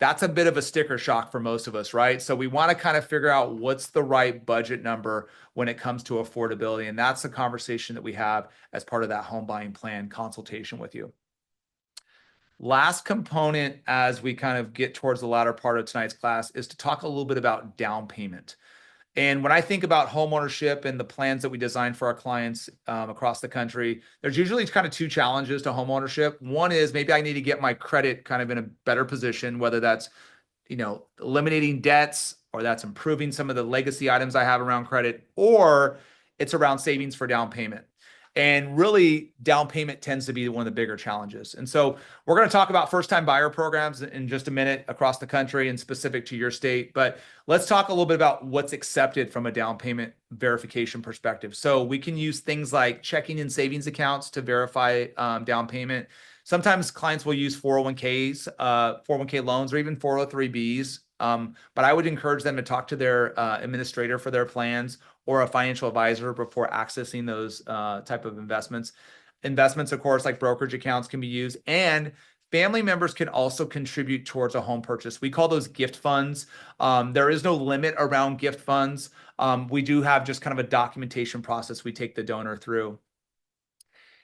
that's a bit of a sticker shock for most of us, right? So we want to kind of figure out what's the right budget number when it comes to affordability. And that's the conversation that we have as part of that home buying plan consultation with you. Last component as we kind of get towards the latter part of tonight's class is to talk a little bit about down payment. And when I think about homeownership and the plans that we design for our clients across the country, there's usually kind of 2 challenges to homeownership. One is maybe I need to get my credit kind of in a better position, whether that's, eliminating debts, or that's improving some of the legacy items I have around credit, or it's around savings for down payment. And really, down payment tends to be one of the bigger challenges. And so we're going to talk about first-time buyer programs in just a minute across the country and specific to your state. But let's talk a little bit about what's accepted from a down payment verification perspective. So we can use things like checking and savings accounts to verify down payment. Sometimes clients will use 401ks, 401k loans, or even 403bs. But I would encourage them to talk to their administrator for their plans or a financial advisor before accessing those type of investments. Investments, of course, like brokerage accounts can be used, and family members can also contribute towards a home purchase. We call those gift funds. There is no limit around gift funds. We do have just kind of a documentation process we take the donor through.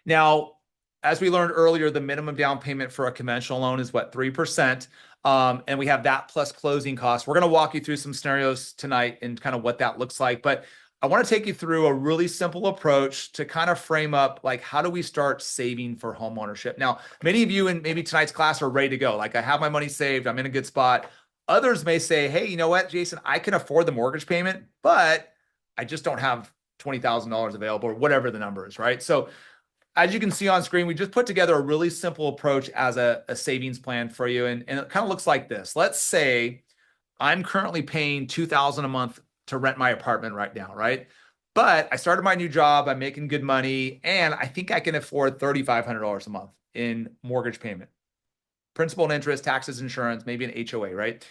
Now, as we learned earlier, the minimum down payment for a conventional loan is what, 3%. And we have that plus closing costs. We're going to walk you through some scenarios tonight and kind of what that looks like. But I want to take you through a really simple approach to kind of frame up like how do we start saving for home ownership. Now, many of you in maybe tonight's class are ready to go. Like I have my money saved, I'm in a good spot. Others may say, hey, you know what, Jason, I can afford the mortgage payment, but I just don't have $20,000 available or whatever the number is, right? So as you can see on screen, we just put together a really simple approach as a savings plan for you. And it kind of looks like this. Let's say I'm currently paying $2,000 a month to rent my apartment right now, right? But I started my new job, I'm making good money, and I think I can afford $3,500 a month in mortgage payment. Principal and interest, taxes, insurance, maybe an HOA, right?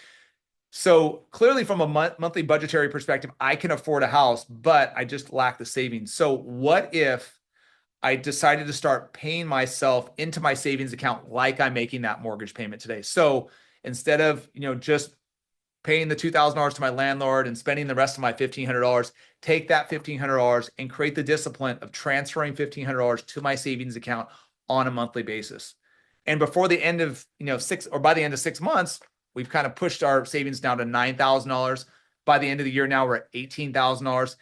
So clearly from a monthly budgetary perspective, I can afford a house, but I just lack the savings. So what if I decided to start paying myself into my savings account like I'm making that mortgage payment today? So instead of, just paying the $2,000 to my landlord and spending the rest of my $1,500, take that $1,500 and create the discipline of transferring $1,500 to my savings account on a monthly basis. And before the end of, by the end of 6 months, we've kind of pushed our savings down to $9,000. By the end of the year now, we're at $18,000.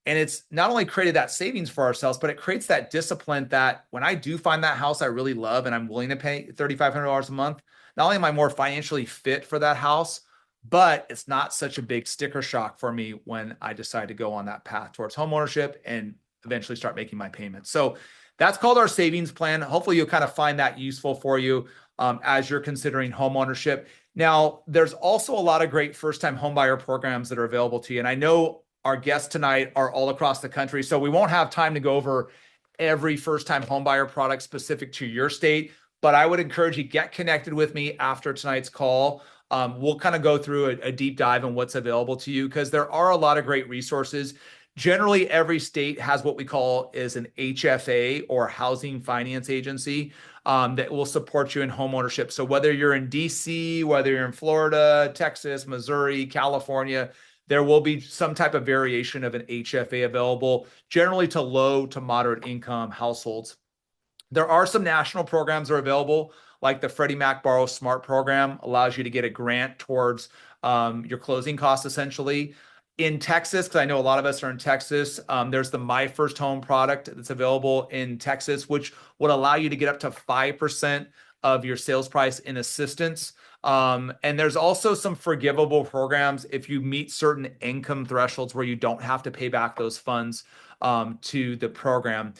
And it's not only created that savings for ourselves, but it creates that discipline that when I do find that house I really love and I'm willing to pay $3,500 a month, not only am I more financially fit for that house, but it's not such a big sticker shock for me when I decide to go on that path towards homeownership and eventually start making my payments. So that's called our savings plan. Hopefully you'll kind of find that useful for you as you're considering homeownership. Now, there's also a lot of great first-time homebuyer programs that are available to you. And I know our guests tonight are all across the country, so we won't have time to go over every first-time homebuyer product specific to your state, but I would encourage you, get connected with me after tonight's call. We'll kind of go through a deep dive on what's available to you because there are a lot of great resources. Generally, every state has what we call is an HFA or housing finance agency that will support you in homeownership. So whether you're in DC, whether you're in Florida, Texas, Missouri, California, there will be some type of variation of an HFA available, generally to low to moderate income households. There are some national programs that are available, like the Freddie Mac Borrow Smart program allows you to get a grant towards your closing costs, essentially. In Texas, because I know a lot of us are in Texas, there's the My First Home product that's available in Texas, which would allow you to get up to 5% of your sales price in assistance. And there's also some forgivable programs if you meet certain income thresholds where you don't have to pay back those funds to the program.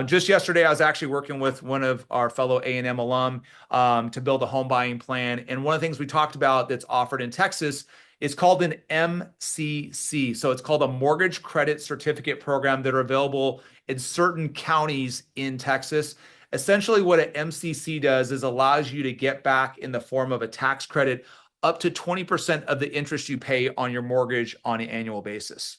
Just yesterday, I was actually working with one of our fellow A&M alum to build a home buying plan. And one of the things we talked about that's offered in Texas is called an MCC. So it's called a Mortgage Credit Certificate Program that are available in certain counties in Texas. Essentially, what an MCC does is allows you to get back in the form of a tax credit up to 20% of the interest you pay on your mortgage on an annual basis.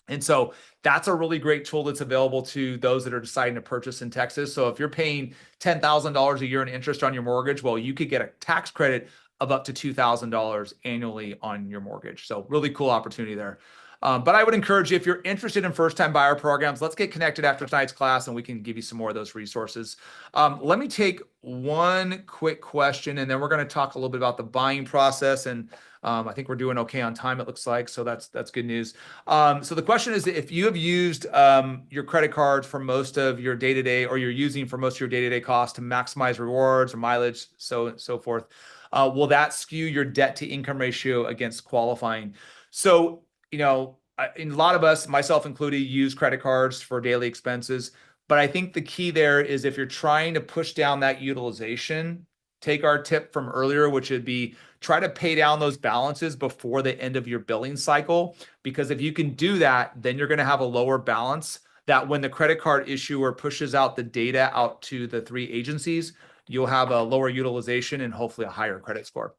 And so that's a really great tool that's available to those that are deciding to purchase in Texas. So if you're paying $10,000 a year in interest on your mortgage, well, you could get a tax credit of up to $2,000 annually on your mortgage. So really cool opportunity there. But I would encourage you, if you're interested in first-time buyer programs, let's get connected after tonight's class and we can give you some more of those resources. Let me take one quick question and then we're going to talk a little bit about the buying process. And I think we're doing okay on time, it looks like. So that's good news. So the question is, if you have used your credit cards for most of your day-to-day, or you're using for most of your day-to-day costs to maximize rewards or mileage, so forth, will that skew your debt to income ratio against qualifying? So, a lot of us, myself included, use credit cards for daily expenses. But I think the key there is if you're trying to push down that utilization, take our tip from earlier, which would be try to pay down those balances before the end of your billing cycle. Because if you can do that, then you're going to have a lower balance that when the credit card issuer pushes out the data out to the 3 agencies, you'll have a lower utilization and hopefully a higher credit score.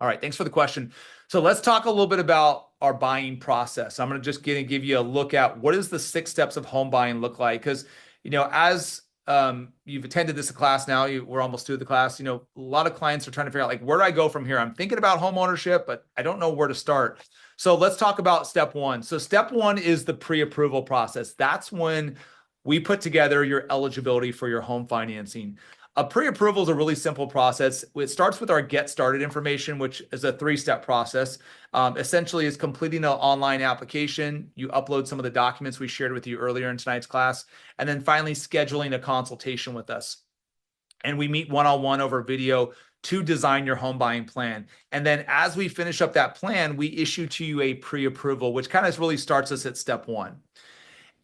All right, thanks for the question. So let's talk a little bit about our buying process. I'm going to just give you a look at what does the 6 steps of home buying look like? Because, as you've attended this class now, we're almost through the class, a lot of clients are trying to figure out, like, where do I go from here? I'm thinking about home ownership, but I don't know where to start. So let's talk about step 1. So step 1 is the pre-approval process. That's when we put together your eligibility for your home financing. A pre-approval is a really simple process. It starts with our get started information, which is a three-step process. Essentially, is completing an online application. You upload some of the documents we shared with you earlier in tonight's class, and then finally scheduling a consultation with us. And we meet one-on-one over video to design your home buying plan. And then as we finish up that plan, we issue to you a pre-approval, which kind of really starts us at step one.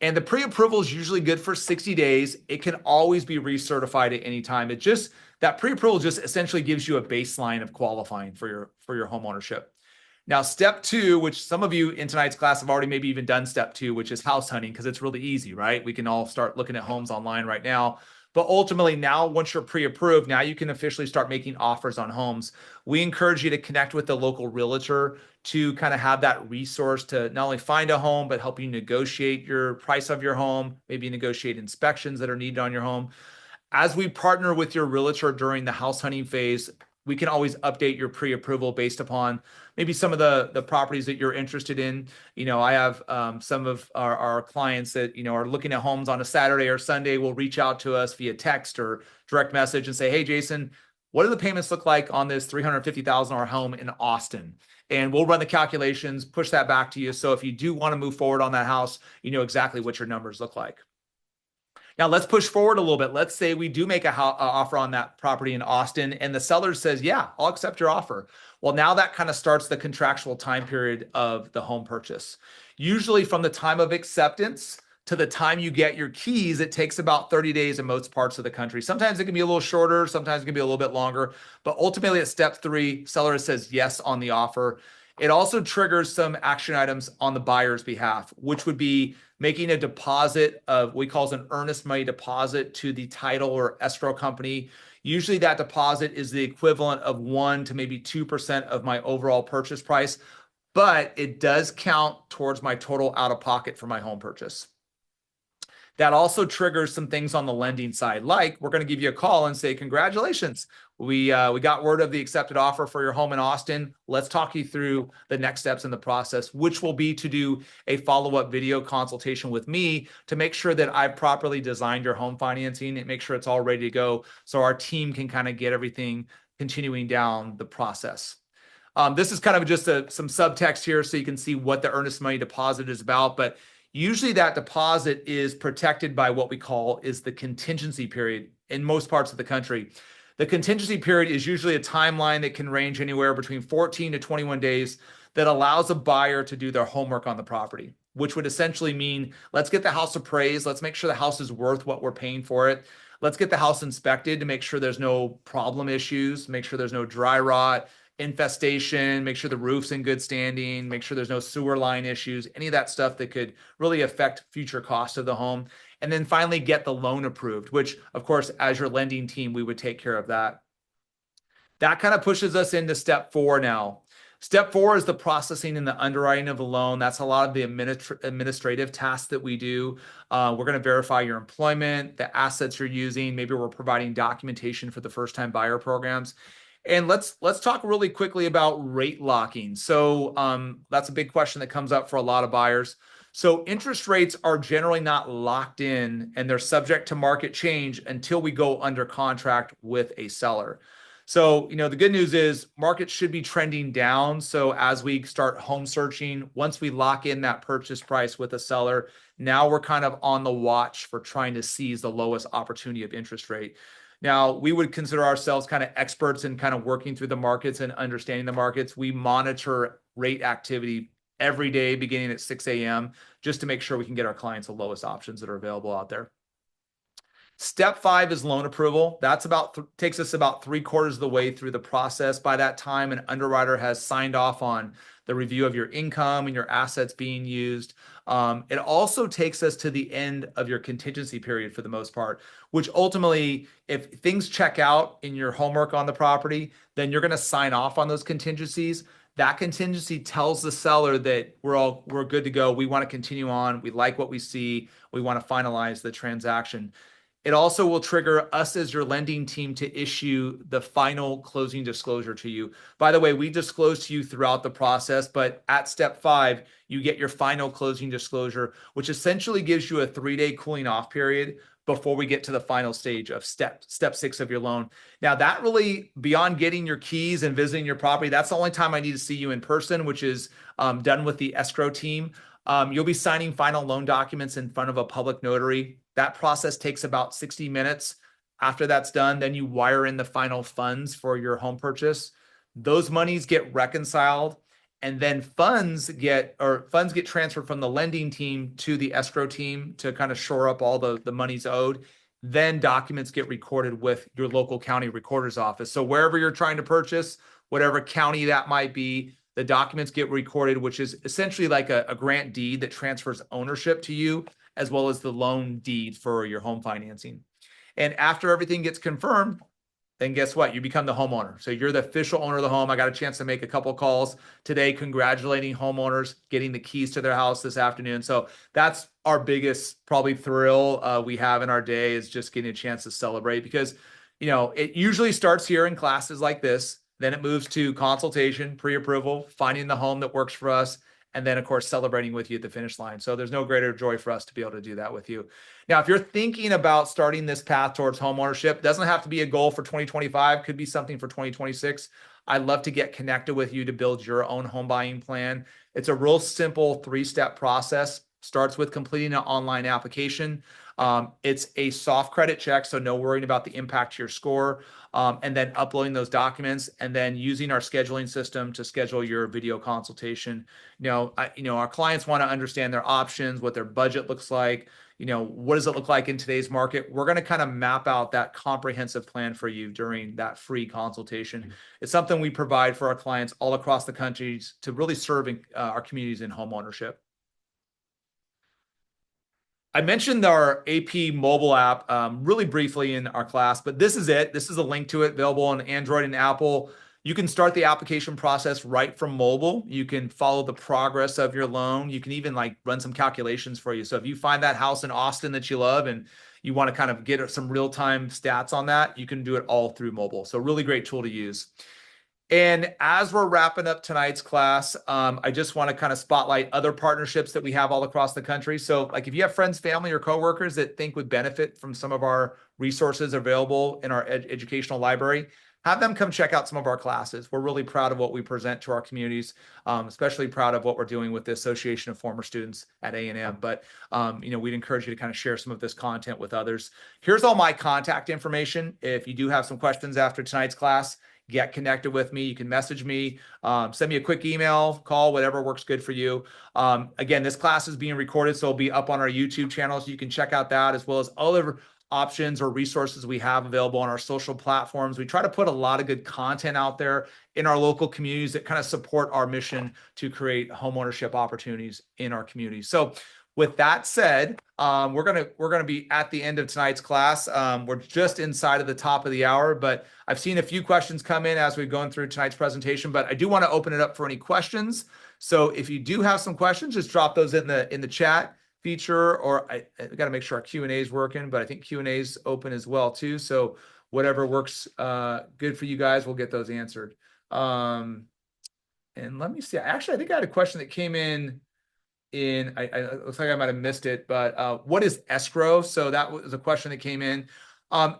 And the pre-approval is usually good for 60 days. It can always be recertified at any time. That pre-approval just essentially gives you a baseline of qualifying for your home ownership. Now, step two, which some of you in tonight's class have already maybe even done step two, which is house hunting, because it's really easy, right? We can all start looking at homes online right now. But ultimately, now once you're pre-approved, now you can officially start making offers on homes. We encourage you to connect with the local realtor to kind of have that resource to not only find a home, but help you negotiate your price of your home, maybe negotiate inspections that are needed on your home. As we partner with your realtor during the house hunting phase, we can always update your pre-approval based upon maybe some of the properties that you're interested in. I have some of our clients that, are looking at homes on a Saturday or Sunday will reach out to us via text or direct message and say, hey, Jason, what do the payments look like on this $350,000 home in Austin? And we'll run the calculations, push that back to you. So if you do want to move forward on that house, you know exactly what your numbers look like. Now let's push forward a little bit. Let's say we do make a offer on that property in Austin and the seller says, yeah, I'll accept your offer. Well, now that kind of starts the contractual time period of the home purchase. Usually from the time of acceptance to the time you get your keys, it takes about 30 days in most parts of the country. Sometimes it can be a little shorter, sometimes it can be a little bit longer, but ultimately at step three, seller says yes on the offer. It also triggers some action items on the buyer's behalf, which would be making a deposit of what we call an earnest money deposit to the title or escrow company. Usually that deposit is the equivalent of 1 to maybe 2% of my overall purchase price, but it does count towards my total out of pocket for my home purchase. That also triggers some things on the lending side, like we're going to give you a call and say, congratulations, we got word of the accepted offer for your home in Austin. Let's talk you through the next steps in the process, which will be to do a follow-up video consultation with me to make sure that I've properly designed your home financing and make sure it's all ready to go so our team can kind of get everything continuing down the process. This is kind of just some subtext here so you can see what the earnest money deposit is about, but usually that deposit is protected by what we call is the contingency period in most parts of the country. The contingency period is usually a timeline that can range anywhere between 14 to 21 days that allows a buyer to do their homework on the property, which would essentially mean let's get the house appraised. Let's make sure the house is worth what we're paying for it. Let's get the house inspected to make sure there's no problem issues, make sure there's no dry rot, infestation, make sure the roof's in good standing, make sure there's no sewer line issues, any of that stuff that could really affect future cost of the home. And then finally get the loan approved, which of course, as your lending team, we would take care of that. That kind of pushes us into step four now. Step four is the processing and the underwriting of the loan. That's a lot of the administrative tasks that we do. We're going to verify your employment, the assets you're using. Maybe we're providing documentation for the first-time buyer programs. And let's talk really quickly about rate locking. So that's a big question that comes up for a lot of buyers. So interest rates are generally not locked in and they're subject to market change until we go under contract with a seller. So, the good news is markets should be trending down. So as we start home searching, once we lock in that purchase price with a seller, now we're kind of on the watch for trying to seize the lowest opportunity of interest rate. Now, we would consider ourselves kind of experts in kind of working through the markets and understanding the markets. We monitor rate activity every day beginning at 6 a.m. just to make sure we can get our clients the lowest options that are available out there. Step 5 is loan approval. That's takes us about 3/4 of the way through the process. By that time, an underwriter has signed off on the review of your income and your assets being used. It also takes us to the end of your contingency period for the most part, which ultimately, if things check out in your homework on the property, then you're going to sign off on those contingencies. That contingency tells the seller that we're good to go. We want to continue on. We like what we see. We want to finalize the transaction. It also will trigger us as your lending team to issue the final closing disclosure to you. By the way, we disclose to you throughout the process, but at step 5, you get your final closing disclosure, which essentially gives you a 3-day cooling off period before we get to the final stage of step 6 of your loan. Now, that really, beyond getting your keys and visiting your property, that's the only time I need to see you in person, which is done with the escrow team. You'll be signing final loan documents in front of a public notary. That process takes about 60 minutes. After that's done, then you wire in the final funds for your home purchase. Those monies get reconciled, and then funds get transferred from the lending team to the escrow team to kind of shore up all the monies owed. Then documents get recorded with your local county recorder's office. So wherever you're trying to purchase, whatever county that might be, the documents get recorded, which is essentially like a grant deed that transfers ownership to you, as well as the loan deed for your home financing. And after everything gets confirmed, then guess what? You become the homeowner. So you're the official owner of the home. I got a chance to make a couple calls today congratulating homeowners getting the keys to their house this afternoon. So that's our biggest probably thrill we have in our day, is just getting a chance to celebrate, because it usually starts here in classes like this. Then it moves to consultation, pre-approval, finding the home that works for us, and then, of course, celebrating with you at the finish line. So there's no greater joy for us to be able to do that with you. Now, if you're thinking about starting this path towards homeownership, doesn't have to be a goal for 2025, could be something for 2026. I'd love to get connected with you to build your own home buying plan. It's a real simple 3-step process. Starts with completing an online application. It's a soft credit check, so no worrying about the impact to your score, and then uploading those documents, and then using our scheduling system to schedule your video consultation. Our clients want to understand their options, what their budget looks like. What does it look like in today's market? We're going to kind of map out that comprehensive plan for you during that free consultation. It's something we provide for our clients all across the country to really serve our communities in home ownership. I mentioned our AP mobile app really briefly in our class, but this is it. This is a link to it available on Android and Apple. You can start the application process right from mobile. You can follow the progress of your loan. You can even run some calculations for you. So if you find that house in Austin that you love and you want to kind of get some real-time stats on that, you can do it all through mobile. So really great tool to use. And as we're wrapping up tonight's class, I just want to kind of spotlight other partnerships that we have all across the country. So if you have friends, family, or coworkers that think would benefit from some of our resources available in our educational library, have them come check out some of our classes. We're really proud of what we present to our communities, especially proud of what we're doing with the Association of Former Students at A&M. But, we'd encourage you to kind of share some of this content with others. Here's all my contact information. If you do have some questions after tonight's class, get connected with me. You can message me, send me a quick email, call, whatever works good for you. Again, this class is being recorded, so it'll be up on our YouTube channel, so you can check out that, as well as other options or resources we have available on our social platforms. We try to put a lot of good content out there in our local communities that kind of support our mission to create homeownership opportunities in our communities. So with that said, we're gonna be at the end of tonight's class. We're just inside of the top of the hour, but I've seen a few questions come in as we've gone through tonight's presentation. But I do want to open it up for any questions. So if you do have some questions, just drop those in the chat feature, or I got to make sure our Q&A is working, but I think Q&A is open as well too. So whatever works good for you guys, we'll get those answered. And let me see. Actually, I think I had a question that came in. It looks like I might have missed it, but what is escrow? So that was a question that came in.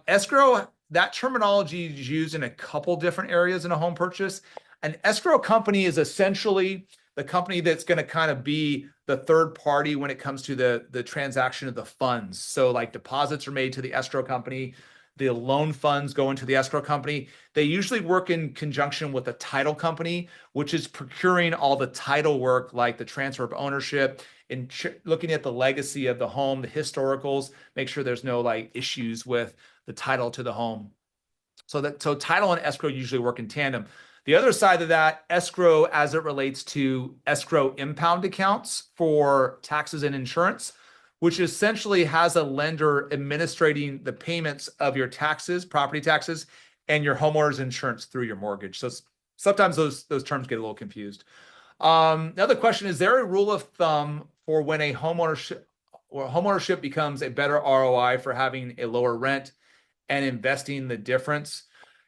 Escrow, that terminology is used in a couple different areas in a home purchase. An escrow company is essentially the company that's going to kind of be the third party when it comes to the transaction of the funds. So deposits are made to the escrow company. The loan funds go into the escrow company. They usually work in conjunction with a title company, which is procuring all the title work, like the transfer of ownership and looking at the legacy of the home, the historicals, make sure there's no issues with the title to the home. So title and escrow usually work in tandem. The other side of that, escrow as it relates to escrow impound accounts for taxes and insurance, which essentially has a lender administrating the payments of your taxes, property taxes, and your homeowner's insurance through your mortgage. So sometimes those terms get a little confused. Another question, is there a rule of thumb for when a homeownership becomes a better ROI for having a lower rent and investing the difference?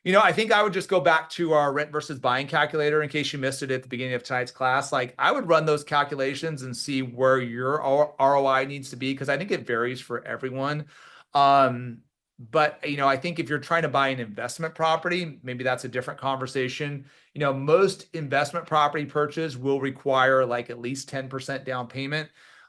I think I would just go back to our rent versus buying calculator in case you missed it at the beginning of tonight's class. I would run those calculations and see where your ROI needs to be, because I think it varies for everyone. But I think if you're trying to buy an investment property, maybe that's a different conversation. Most investment property purchase will require like at least 10% down payment.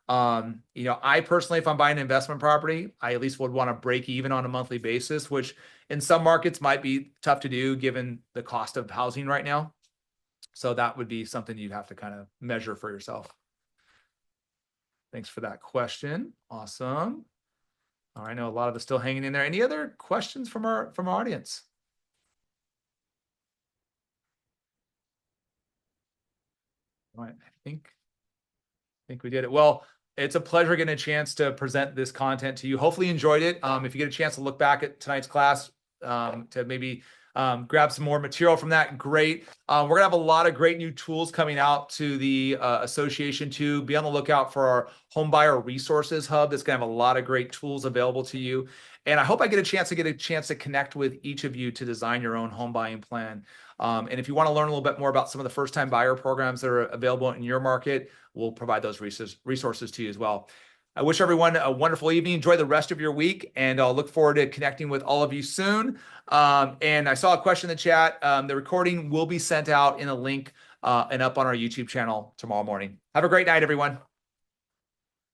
I personally, if I'm buying an investment property, I at least would want to break even on a monthly basis, which in some markets might be tough to do given the cost of housing right now. So that would be something you'd have to kind of measure for yourself. Thanks for that question. Awesome. All right, I know a lot of us still hanging in there. Any other questions from our audience? All right, I think we did it. Well, it's a pleasure getting a chance to present this content to you. Hopefully you enjoyed it. If you get a chance to look back at tonight's class, to maybe grab some more material from that, great. We're gonna have a lot of great new tools coming out to the association too. Be on the lookout for our Homebuyer Resources Hub. That's gonna have a lot of great tools available to you. And I hope I get a chance to connect with each of you to design your own home buying plan. And if you want to learn a little bit more about some of the first-time buyer programs that are available in your market, we'll provide those resources to you as well. I wish everyone a wonderful evening. Enjoy the rest of your week, and I'll look forward to connecting with all of you soon. And I saw a question in the chat. The recording will be sent out in a link and up on our YouTube channel tomorrow morning. Have a great night, everyone.